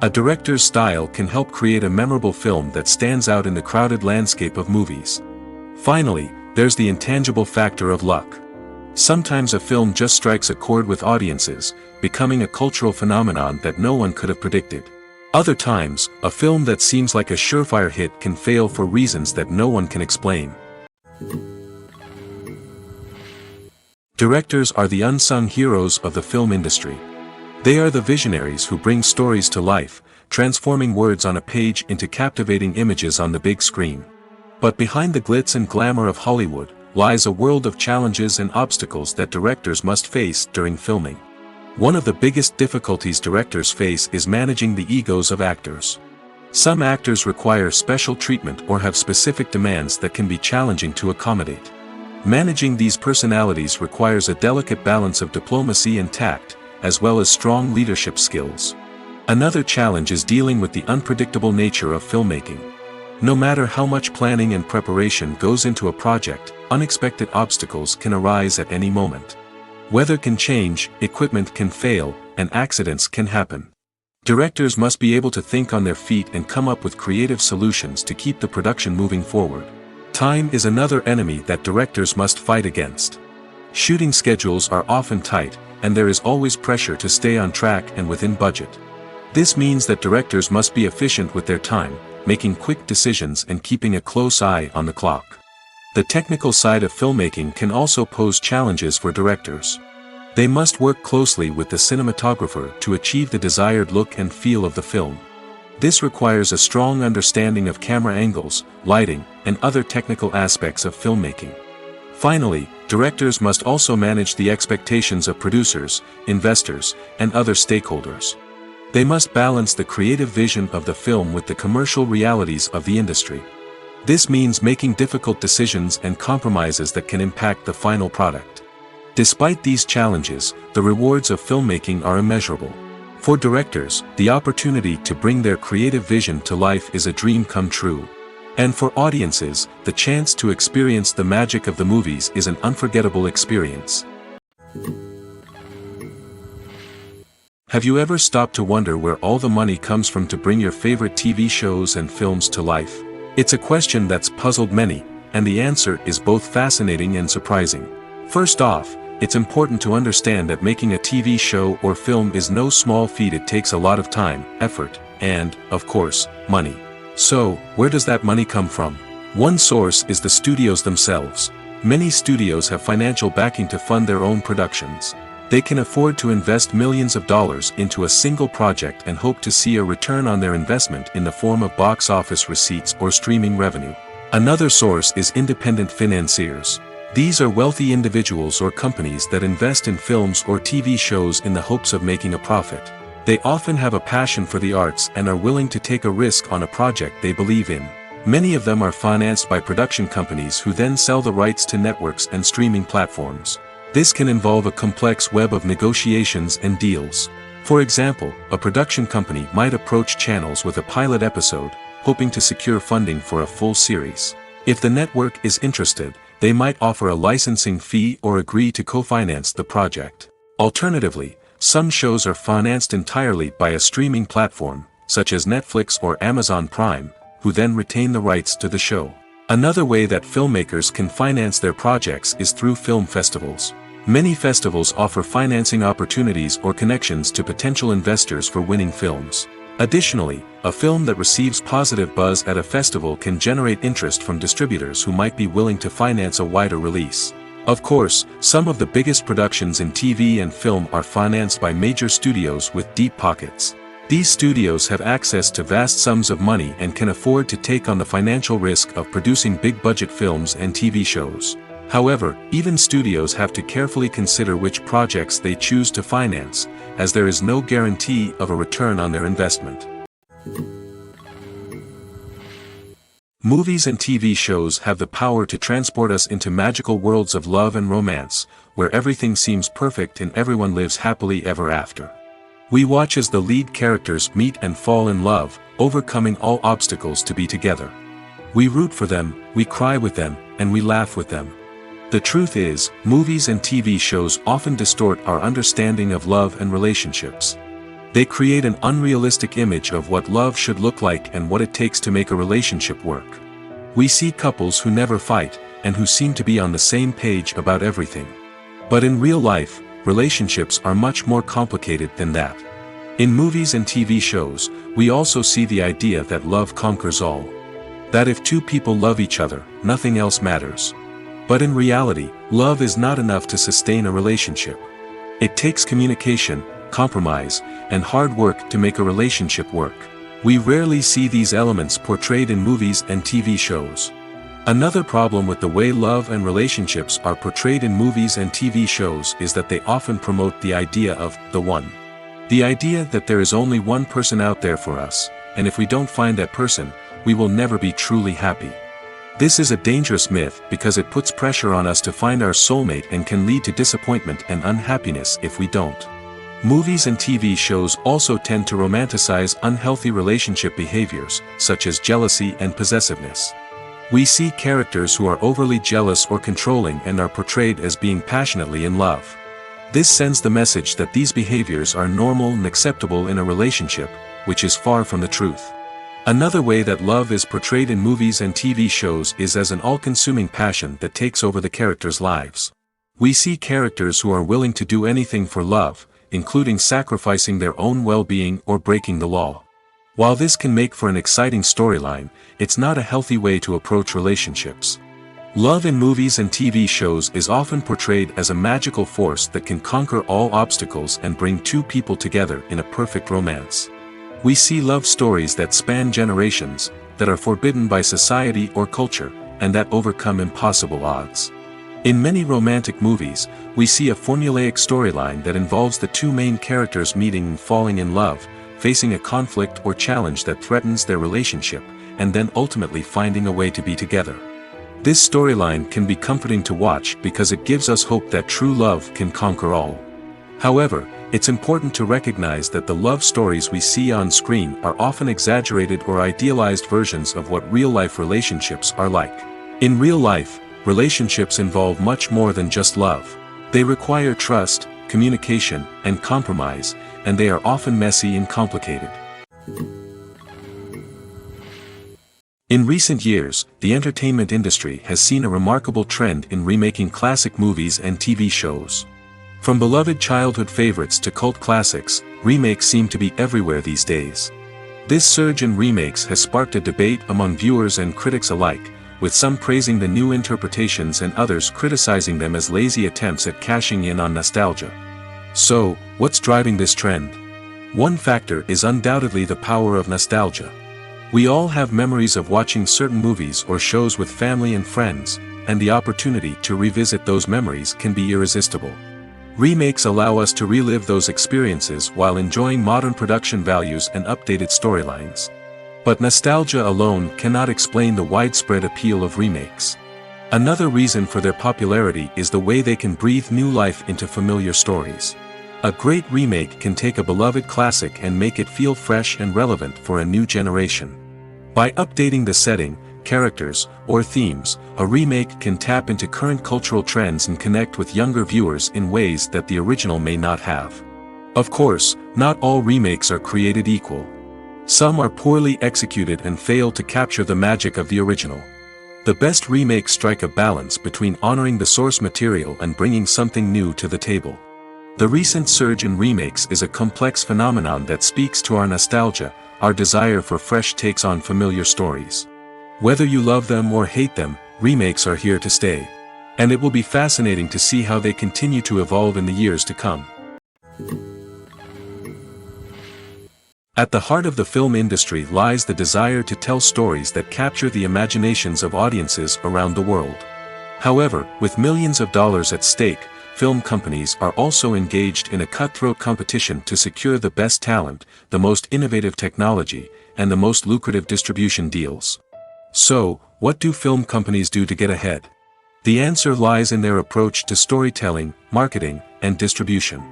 A director's style can help create a memorable film that stands out in the crowded landscape of movies. Finally, there's the intangible factor of luck. Sometimes a film just strikes a chord with audiences, becoming a cultural phenomenon that no one could have predicted. Other times, a film that seems like a surefire hit can fail for reasons that no one can explain. Directors are the unsung heroes of the film industry. They are the visionaries who bring stories to life, transforming words on a page into captivating images on the big screen. But behind the glitz and glamour of Hollywood, lies a world of challenges and obstacles that directors must face during filming. One of the biggest difficulties directors face is managing the egos of actors. Some actors require special treatment or have specific demands that can be challenging to accommodate. Managing these personalities requires a delicate balance of diplomacy and tact, as well as strong leadership skills. Another challenge is dealing with the unpredictable nature of filmmaking. No matter how much planning and preparation goes into a project, unexpected obstacles can arise at any moment. Weather can change, equipment can fail, and accidents can happen. Directors must be able to think on their feet and come up with creative solutions to keep the production moving forward. Time is another enemy that directors must fight against. Shooting schedules are often tight, and there is always pressure to stay on track and within budget. This means that directors must be efficient with their time, making quick decisions and keeping a close eye on the clock. The technical side of filmmaking can also pose challenges for directors. They must work closely with the cinematographer to achieve the desired look and feel of the film. This requires a strong understanding of camera angles, lighting, and other technical aspects of filmmaking. Finally, directors must also manage the expectations of producers, investors, and other stakeholders. They must balance the creative vision of the film with the commercial realities of the industry. This means making difficult decisions and compromises that can impact the final product. Despite these challenges, the rewards of filmmaking are immeasurable. For directors, the opportunity to bring their creative vision to life is a dream come true. And for audiences, the chance to experience the magic of the movies is an unforgettable experience. Have you ever stopped to wonder where all the money comes from to bring your favorite TV shows and films to life? It's a question that's puzzled many, and the answer is both fascinating and surprising. First off, it's important to understand that making a TV show or film is no small feat. It takes a lot of time, effort, and, of course, money. So, where does that money come from? One source is the studios themselves. Many studios have financial backing to fund their own productions. They can afford to invest millions of dollars into a single project and hope to see a return on their investment in the form of box office receipts or streaming revenue. Another source is independent financiers. These are wealthy individuals or companies that invest in films or TV shows in the hopes of making a profit. They often have a passion for the arts and are willing to take a risk on a project they believe in. Many of them are financed by production companies who then sell the rights to networks and streaming platforms. This can involve a complex web of negotiations and deals. For example, a production company might approach channels with a pilot episode, hoping to secure funding for a full series. If the network is interested, They might offer a licensing fee or agree to co-finance the project. Alternatively, some shows are financed entirely by a streaming platform, such as Netflix or Amazon Prime, who then retain the rights to the show. Another way that filmmakers can finance their projects is through film festivals. Many festivals offer financing opportunities or connections to potential investors for winning films. Additionally, a film that receives positive buzz at a festival can generate interest from distributors who might be willing to finance a wider release. Of course, some of the biggest productions in TV and film are financed by major studios with deep pockets. These studios have access to vast sums of money and can afford to take on the financial risk of producing big-budget films and TV shows. However, even studios have to carefully consider which projects they choose to finance, as there is no guarantee of a return on their investment. Movies and TV shows have the power to transport us into magical worlds of love and romance, where everything seems perfect and everyone lives happily ever after. We watch as the lead characters meet and fall in love, overcoming all obstacles to be together. We root for them, we cry with them, and we laugh with them. The truth is, movies and TV shows often distort our understanding of love and relationships. They create an unrealistic image of what love should look like and what it takes to make a relationship work. We see couples who never fight, and who seem to be on the same page about everything. But in real life, relationships are much more complicated than that. In movies and TV shows, we also see the idea that love conquers all. That if two people love each other, nothing else matters. But in reality, love is not enough to sustain a relationship. It takes communication, compromise, and hard work to make a relationship work. We rarely see these elements portrayed in movies and TV shows. Another problem with the way love and relationships are portrayed in movies and TV shows is that they often promote the idea of the one. The idea that there is only one person out there for us, and if we don't find that person, we will never be truly happy. This is a dangerous myth because it puts pressure on us to find our soulmate and can lead to disappointment and unhappiness if we don't. Movies and TV shows also tend to romanticize unhealthy relationship behaviors, such as jealousy and possessiveness. We see characters who are overly jealous or controlling and are portrayed as being passionately in love. This sends the message that these behaviors are normal and acceptable in a relationship, which is far from the truth. Another way that love is portrayed in movies and TV shows is as an all-consuming passion that takes over the characters' lives. We see characters who are willing to do anything for love, including sacrificing their own well-being or breaking the law. While this can make for an exciting storyline, it's not a healthy way to approach relationships. Love in movies and TV shows is often portrayed as a magical force that can conquer all obstacles and bring two people together in a perfect romance. We see love stories that span generations, that are forbidden by society or culture, and that overcome impossible odds. In many romantic movies, we see a formulaic storyline that involves the two main characters meeting and falling in love, facing a conflict or challenge that threatens their relationship, and then ultimately finding a way to be together. This storyline can be comforting to watch because it gives us hope that true love can conquer all. However, it's important to recognize that the love stories we see on screen are often exaggerated or idealized versions of what real-life relationships are like. In real life, relationships involve much more than just love. They require trust, communication, and compromise, and they are often messy and complicated. In recent years, the entertainment industry has seen a remarkable trend in remaking classic movies and TV shows. From beloved childhood favorites to cult classics, remakes seem to be everywhere these days. This surge in remakes has sparked a debate among viewers and critics alike, with some praising the new interpretations and others criticizing them as lazy attempts at cashing in on nostalgia. So, what's driving this trend? One factor is undoubtedly the power of nostalgia. We all have memories of watching certain movies or shows with family and friends, and the opportunity to revisit those memories can be irresistible. Remakes allow us to relive those experiences while enjoying modern production values and updated storylines. But nostalgia alone cannot explain the widespread appeal of remakes. Another reason for their popularity is the way they can breathe new life into familiar stories. A great remake can take a beloved classic and make it feel fresh and relevant for a new generation. By updating the setting, characters, or themes, a remake can tap into current cultural trends and connect with younger viewers in ways that the original may not have. Of course, not all remakes are created equal. Some are poorly executed and fail to capture the magic of the original. The best remakes strike a balance between honoring the source material and bringing something new to the table. The recent surge in remakes is a complex phenomenon that speaks to our nostalgia, our desire for fresh takes on familiar stories. Whether you love them or hate them, remakes are here to stay. And it will be fascinating to see how they continue to evolve in the years to come. At the heart of the film industry lies the desire to tell stories that capture the imaginations of audiences around the world. However, with millions of dollars at stake, film companies are also engaged in a cutthroat competition to secure the best talent, the most innovative technology, and the most lucrative distribution deals. So, what do film companies do to get ahead? The answer lies in their approach to storytelling, marketing, and distribution.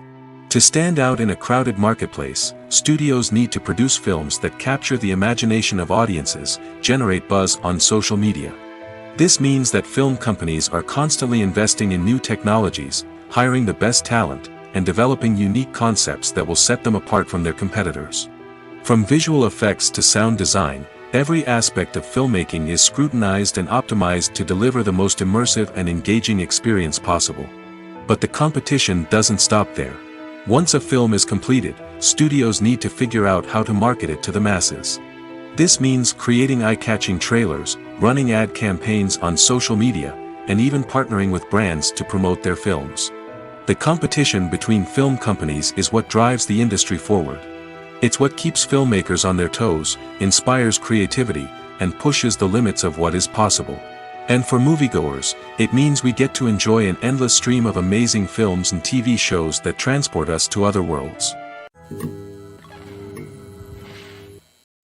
To stand out in a crowded marketplace, studios need to produce films that capture the imagination of audiences, generate buzz on social media. This means that film companies are constantly investing in new technologies, hiring the best talent, and developing unique concepts that will set them apart from their competitors. From visual effects to sound design, every aspect of filmmaking is scrutinized and optimized to deliver the most immersive and engaging experience possible. But the competition doesn't stop there. Once a film is completed, studios need to figure out how to market it to the masses. This means creating eye-catching trailers, running ad campaigns on social media, and even partnering with brands to promote their films. The competition between film companies is what drives the industry forward. It's what keeps filmmakers on their toes, inspires creativity, and pushes the limits of what is possible. And for moviegoers, it means we get to enjoy an endless stream of amazing films and TV shows that transport us to other worlds.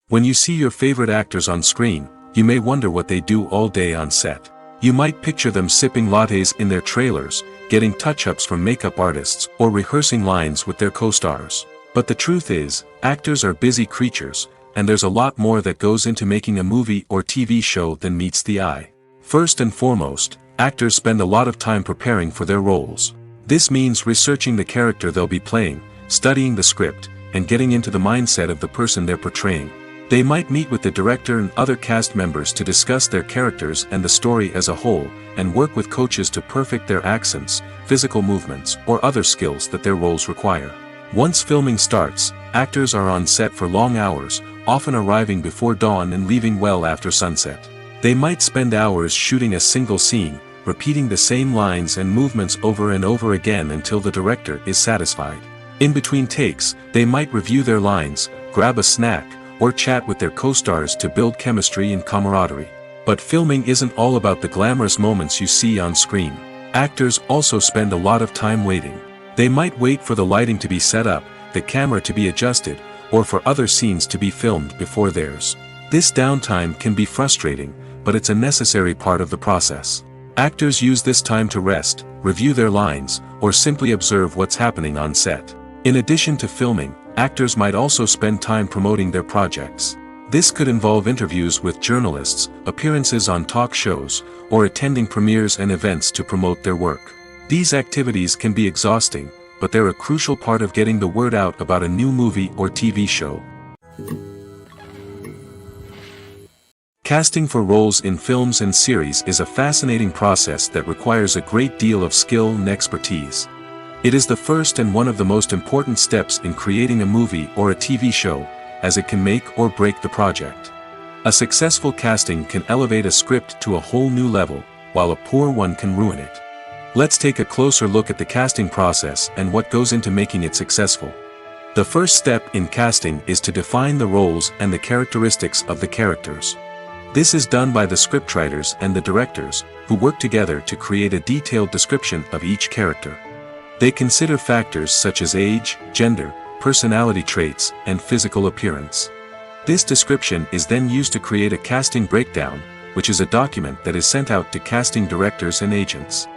When you see your favorite actors on screen, you may wonder what they do all day on set. You might picture them sipping lattes in their trailers, getting touch-ups from makeup artists, or rehearsing lines with their co-stars. But the truth is, actors are busy creatures, and there's a lot more that goes into making a movie or TV show than meets the eye. First and foremost, actors spend a lot of time preparing for their roles. This means researching the character they'll be playing, studying the script, and getting into the mindset of the person they're portraying. They might meet with the director and other cast members to discuss their characters and the story as a whole, and work with coaches to perfect their accents, physical movements, or other skills that their roles require. Once filming starts, actors are on set for long hours, often arriving before dawn and leaving well after sunset. They might spend hours shooting a single scene, repeating the same lines and movements over and over again until the director is satisfied. In between takes, they might review their lines, grab a snack, or chat with their co-stars to build chemistry and camaraderie. But filming isn't all about the glamorous moments you see on screen. Actors also spend a lot of time waiting. They might wait for the lighting to be set up, the camera to be adjusted, or for other scenes to be filmed before theirs. This downtime can be frustrating, but it's a necessary part of the process. Actors use this time to rest, review their lines, or simply observe what's happening on set. In addition to filming, actors might also spend time promoting their projects. This could involve interviews with journalists, appearances on talk shows, or attending premieres and events to promote their work. These activities can be exhausting, but they're a crucial part of getting the word out about a new movie or TV show. Casting for roles in films and series is a fascinating process that requires a great deal of skill and expertise. It is the first and one of the most important steps in creating a movie or a TV show, as it can make or break the project. A successful casting can elevate a script to a whole new level, while a poor one can ruin it. Let's take a closer look at the casting process and what goes into making it successful. The first step in casting is to define the roles and the characteristics of the characters. This is done by the scriptwriters and the directors, who work together to create a detailed description of each character. They consider factors such as age, gender, personality traits, and physical appearance. This description is then used to create a casting breakdown, which is a document that is sent out to casting directors and agents.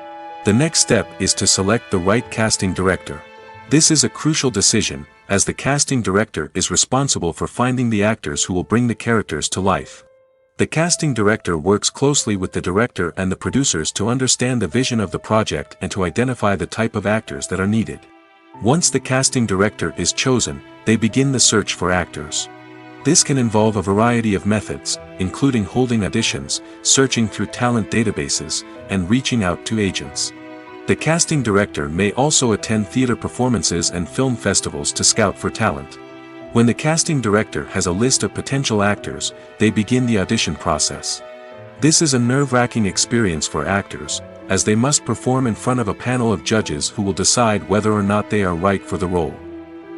The next step is to select the right casting director. This is a crucial decision, as the casting director is responsible for finding the actors who will bring the characters to life. The casting director works closely with the director and the producers to understand the vision of the project and to identify the type of actors that are needed. Once the casting director is chosen, they begin the search for actors. This can involve a variety of methods, including holding auditions, searching through talent databases, and reaching out to agents. The casting director may also attend theater performances and film festivals to scout for talent. When the casting director has a list of potential actors, they begin the audition process. This is a nerve-wracking experience for actors, as they must perform in front of a panel of judges who will decide whether or not they are right for the role.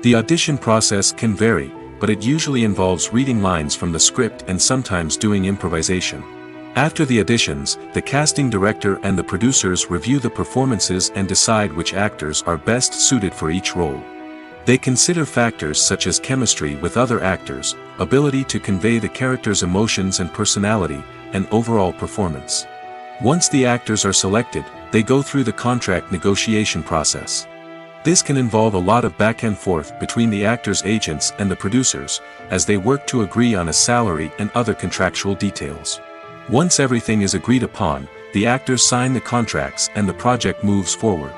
The audition process can vary, but it usually involves reading lines from the script and sometimes doing improvisation. After the auditions, the casting director and the producers review the performances and decide which actors are best suited for each role. They consider factors such as chemistry with other actors, ability to convey the character's emotions and personality, and overall performance. Once the actors are selected, they go through the contract negotiation process. This can involve a lot of back and forth between the actors' agents and the producers, as they work to agree on a salary and other contractual details. Once everything is agreed upon, the actors sign the contracts and the project moves forward.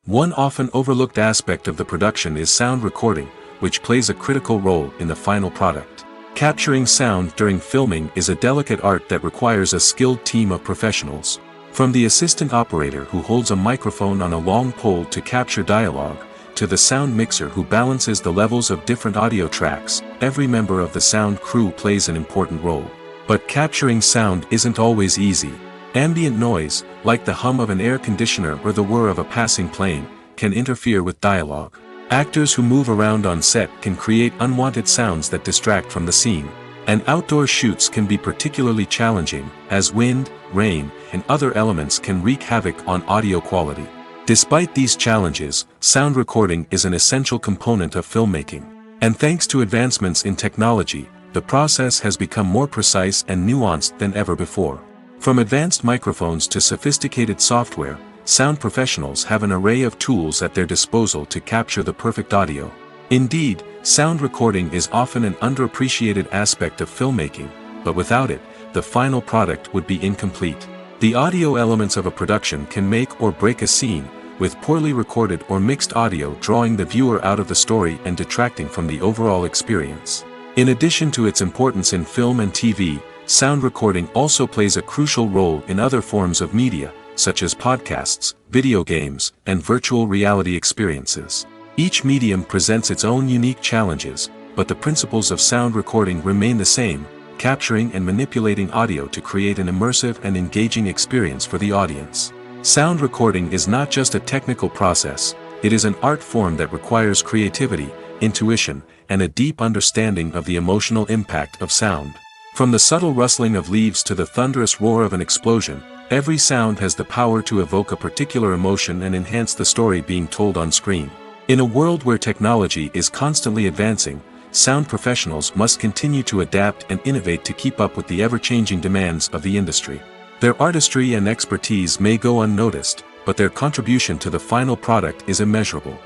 One often overlooked aspect of the production is sound recording, which plays a critical role in the final product. Capturing sound during filming is a delicate art that requires a skilled team of professionals. From the assistant operator who holds a microphone on a long pole to capture dialogue, to the sound mixer who balances the levels of different audio tracks, every member of the sound crew plays an important role. But capturing sound isn't always easy. Ambient noise, like the hum of an air conditioner or the whir of a passing plane, can interfere with dialogue. Actors who move around on set can create unwanted sounds that distract from the scene. And outdoor shoots can be particularly challenging, as wind, rain, and other elements can wreak havoc on audio quality. Despite these challenges, sound recording is an essential component of filmmaking. And thanks to advancements in technology, the process has become more precise and nuanced than ever before. From advanced microphones to sophisticated software, sound professionals have an array of tools at their disposal to capture the perfect audio. Indeed, sound recording is often an underappreciated aspect of filmmaking, but without it, the final product would be incomplete. The audio elements of a production can make or break a scene, with poorly recorded or mixed audio drawing the viewer out of the story and detracting from the overall experience. In addition to its importance in film and TV, sound recording also plays a crucial role in other forms of media, such as podcasts, video games, and virtual reality experiences. Each medium presents its own unique challenges, but the principles of sound recording remain the same, capturing and manipulating audio to create an immersive and engaging experience for the audience. Sound recording is not just a technical process, it is an art form that requires creativity, intuition, and a deep understanding of the emotional impact of sound. From the subtle rustling of leaves to the thunderous roar of an explosion, every sound has the power to evoke a particular emotion and enhance the story being told on screen. In a world where technology is constantly advancing, sound professionals must continue to adapt and innovate to keep up with the ever-changing demands of the industry. Their artistry and expertise may go unnoticed, but their contribution to the final product is immeasurable.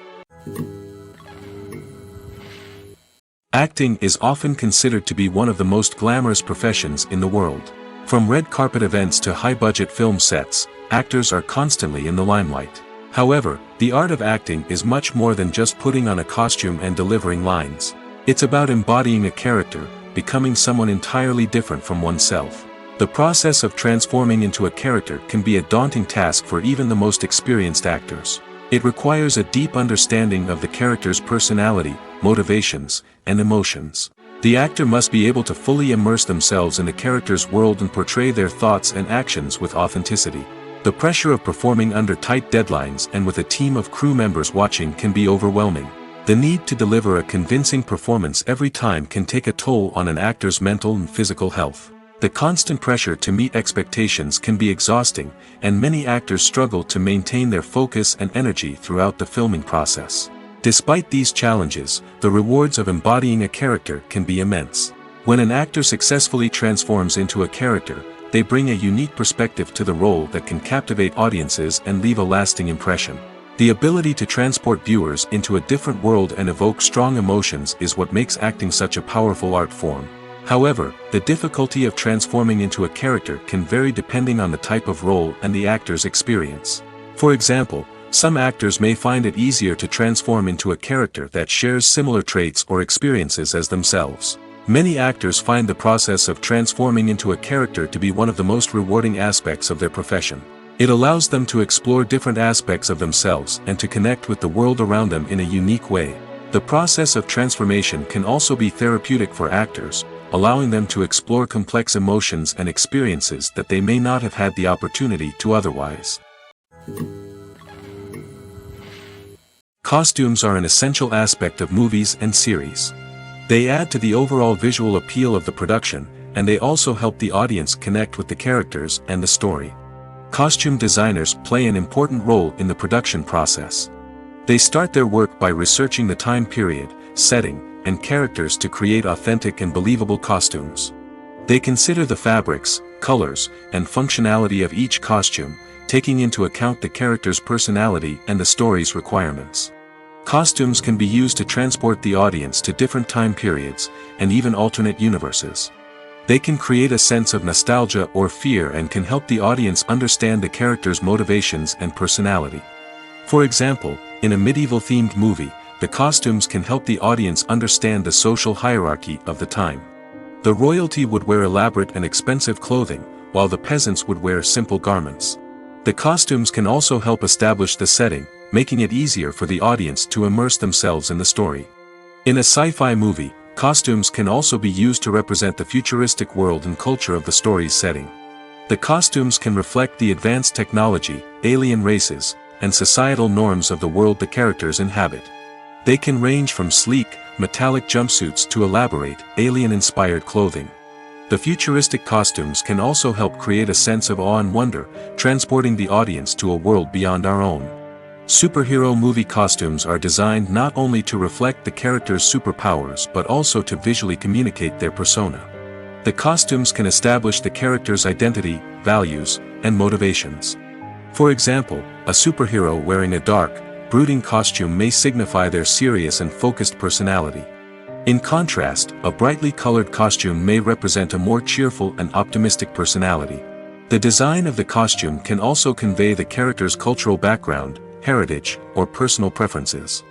Acting is often considered to be one of the most glamorous professions in the world. From red carpet events to high-budget film sets, actors are constantly in the limelight. However, the art of acting is much more than just putting on a costume and delivering lines. It's about embodying a character, becoming someone entirely different from oneself. The process of transforming into a character can be a daunting task for even the most experienced actors. It requires a deep understanding of the character's personality, motivations, and emotions. The actor must be able to fully immerse themselves in the character's world and portray their thoughts and actions with authenticity. The pressure of performing under tight deadlines and with a team of crew members watching can be overwhelming. The need to deliver a convincing performance every time can take a toll on an actor's mental and physical health. The constant pressure to meet expectations can be exhausting, and many actors struggle to maintain their focus and energy throughout the filming process. Despite these challenges, the rewards of embodying a character can be immense. When an actor successfully transforms into a character, they bring a unique perspective to the role that can captivate audiences and leave a lasting impression. The ability to transport viewers into a different world and evoke strong emotions is what makes acting such a powerful art form. However, the difficulty of transforming into a character can vary depending on the type of role and the actor's experience. For example, some actors may find it easier to transform into a character that shares similar traits or experiences as themselves. Many actors find the process of transforming into a character to be one of the most rewarding aspects of their profession. It allows them to explore different aspects of themselves and to connect with the world around them in a unique way. The process of transformation can also be therapeutic for actors, allowing them to explore complex emotions and experiences that they may not have had the opportunity to otherwise. Costumes are an essential aspect of movies and series. They add to the overall visual appeal of the production, and they also help the audience connect with the characters and the story. Costume designers play an important role in the production process. They start their work by researching the time period, setting, and characters to create authentic and believable costumes. They consider the fabrics, colors, and functionality of each costume, taking into account the character's personality and the story's requirements. Costumes can be used to transport the audience to different time periods, and even alternate universes. They can create a sense of nostalgia or fear and can help the audience understand the character's motivations and personality. For example, in a medieval-themed movie, the costumes can help the audience understand the social hierarchy of the time. The royalty would wear elaborate and expensive clothing, while the peasants would wear simple garments. The costumes can also help establish the setting, making it easier for the audience to immerse themselves in the story. In a sci-fi movie, costumes can also be used to represent the futuristic world and culture of the story's setting. The costumes can reflect the advanced technology, alien races, and societal norms of the world the characters inhabit. They can range from sleek, metallic jumpsuits to elaborate, alien-inspired clothing. The futuristic costumes can also help create a sense of awe and wonder, transporting the audience to a world beyond our own. Superhero movie costumes are designed not only to reflect the character's superpowers but also to visually communicate their persona. The costumes can establish the character's identity, values, and motivations. For example, a superhero wearing a dark, brooding costume may signify their serious and focused personality. In contrast, a brightly colored costume may represent a more cheerful and optimistic personality. The design of the costume can also convey the character's cultural background, heritage, or personal preferences.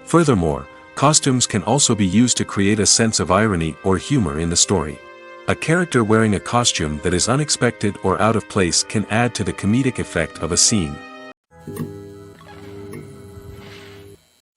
Furthermore, costumes can also be used to create a sense of irony or humor in the story. A character wearing a costume that is unexpected or out of place can add to the comedic effect of a scene.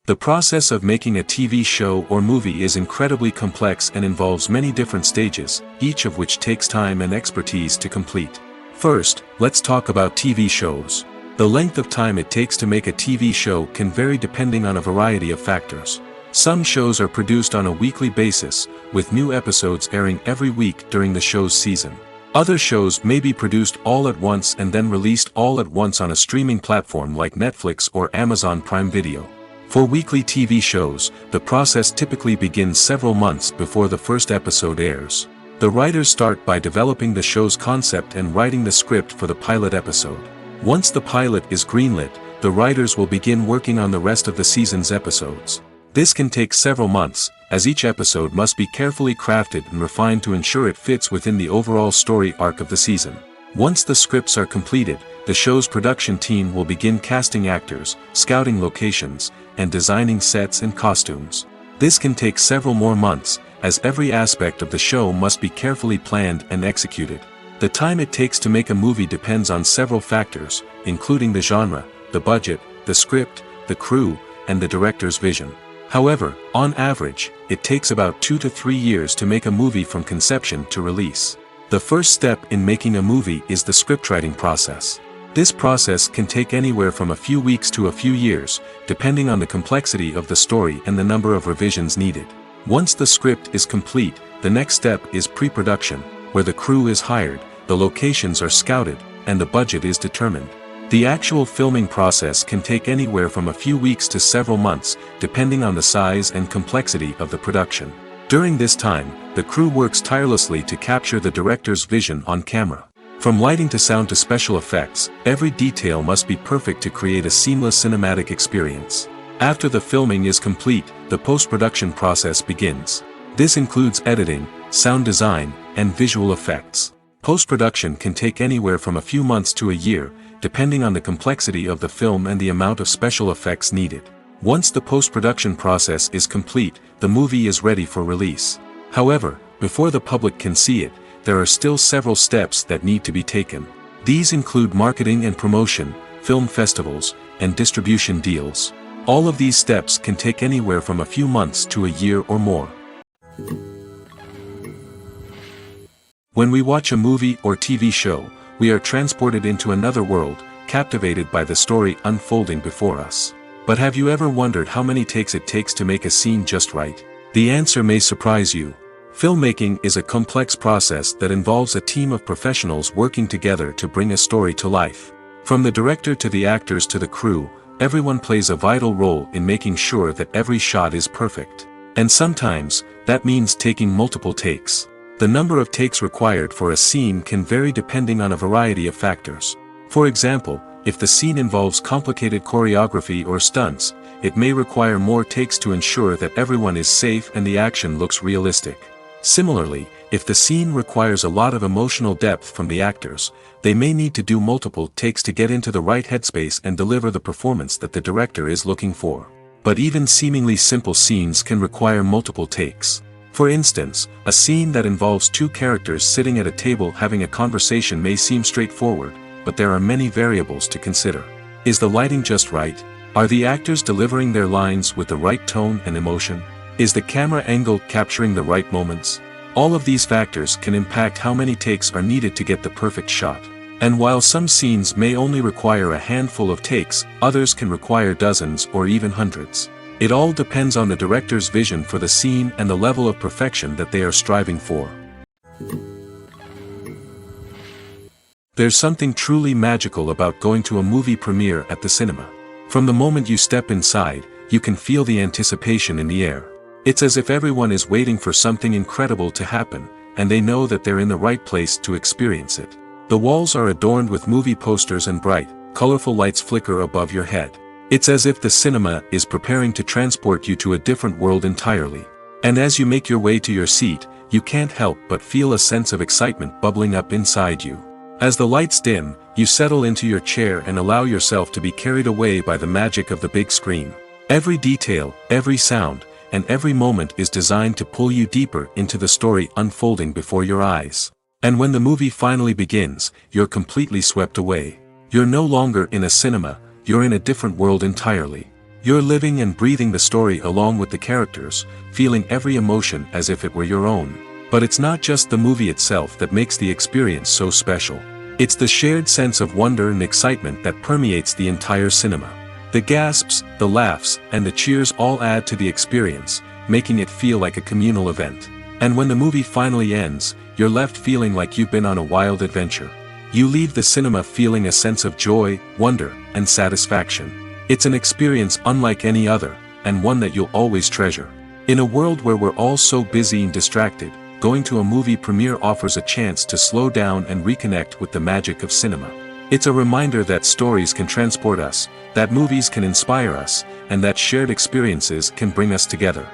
The process of making a TV show or movie is incredibly complex and involves many different stages, each of which takes time and expertise to complete. First, let's talk about TV shows. The length of time it takes to make a TV show can vary depending on a variety of factors. Some shows are produced on a weekly basis, with new episodes airing every week during the show's season. Other shows may be produced all at once and then released all at once on a streaming platform like Netflix or Amazon Prime Video. For weekly TV shows, the process typically begins several months before the first episode airs. The writers start by developing the show's concept and writing the script for the pilot episode. Once the pilot is greenlit, the writers will begin working on the rest of the season's episodes. This can take several months, as each episode must be carefully crafted and refined to ensure it fits within the overall story arc of the season. Once the scripts are completed, the show's production team will begin casting actors, scouting locations, and designing sets and costumes. This can take several more months, as every aspect of the show must be carefully planned and executed. The time it takes to make a movie depends on several factors, including the genre, the budget, the script, the crew, and the director's vision. However, on average, it takes about 2 to 3 years to make a movie from conception to release. The first step in making a movie is the scriptwriting process. This process can take anywhere from a few weeks to a few years, depending on the complexity of the story and the number of revisions needed. Once the script is complete, the next step is pre-production, where the crew is hired, the locations are scouted, and the budget is determined. The actual filming process can take anywhere from a few weeks to several months, depending on the size and complexity of the production. During this time, the crew works tirelessly to capture the director's vision on camera. From lighting to sound to special effects, every detail must be perfect to create a seamless cinematic experience. After the filming is complete, the post-production process begins. This includes editing, sound design, and visual effects. Post-production can take anywhere from a few months to a year, depending on the complexity of the film and the amount of special effects needed. Once the post-production process is complete, the movie is ready for release. However, before the public can see it, there are still several steps that need to be taken. These include marketing and promotion, film festivals, and distribution deals. All of these steps can take anywhere from a few months to a year or more. When we watch a movie or TV show, we are transported into another world, captivated by the story unfolding before us. But have you ever wondered how many takes it takes to make a scene just right? The answer may surprise you. Filmmaking is a complex process that involves a team of professionals working together to bring a story to life. From the director to the actors to the crew, everyone plays a vital role in making sure that every shot is perfect. And sometimes, that means taking multiple takes. The number of takes required for a scene can vary depending on a variety of factors. For example, if the scene involves complicated choreography or stunts, it may require more takes to ensure that everyone is safe and the action looks realistic. Similarly, if the scene requires a lot of emotional depth from the actors, they may need to do multiple takes to get into the right headspace and deliver the performance that the director is looking for. But even seemingly simple scenes can require multiple takes. For instance, a scene that involves two characters sitting at a table having a conversation may seem straightforward, but there are many variables to consider. Is the lighting just right? Are the actors delivering their lines with the right tone and emotion? Is the camera angle capturing the right moments? All of these factors can impact how many takes are needed to get the perfect shot. And while some scenes may only require a handful of takes, others can require dozens or even hundreds. It all depends on the director's vision for the scene and the level of perfection that they are striving for. There's something truly magical about going to a movie premiere at the cinema. From the moment you step inside, you can feel the anticipation in the air. It's as if everyone is waiting for something incredible to happen, and they know that they're in the right place to experience it. The walls are adorned with movie posters and bright, colorful lights flicker above your head. It's as if the cinema is preparing to transport you to a different world entirely. And as you make your way to your seat, you can't help but feel a sense of excitement bubbling up inside you. As the lights dim, you settle into your chair and allow yourself to be carried away by the magic of the big screen. Every detail, every sound, and every moment is designed to pull you deeper into the story unfolding before your eyes. And when the movie finally begins, you're completely swept away. You're no longer in a cinema, you're in a different world entirely. You're living and breathing the story along with the characters, feeling every emotion as if it were your own. But it's not just the movie itself that makes the experience so special. It's the shared sense of wonder and excitement that permeates the entire cinema. The gasps, the laughs, and the cheers all add to the experience, making it feel like a communal event. And when the movie finally ends, you're left feeling like you've been on a wild adventure. You leave the cinema feeling a sense of joy, wonder, and satisfaction. It's an experience unlike any other, and one that you'll always treasure. In a world where we're all so busy and distracted, going to a movie premiere offers a chance to slow down and reconnect with the magic of cinema. It's a reminder that stories can transport us, that movies can inspire us, and that shared experiences can bring us together.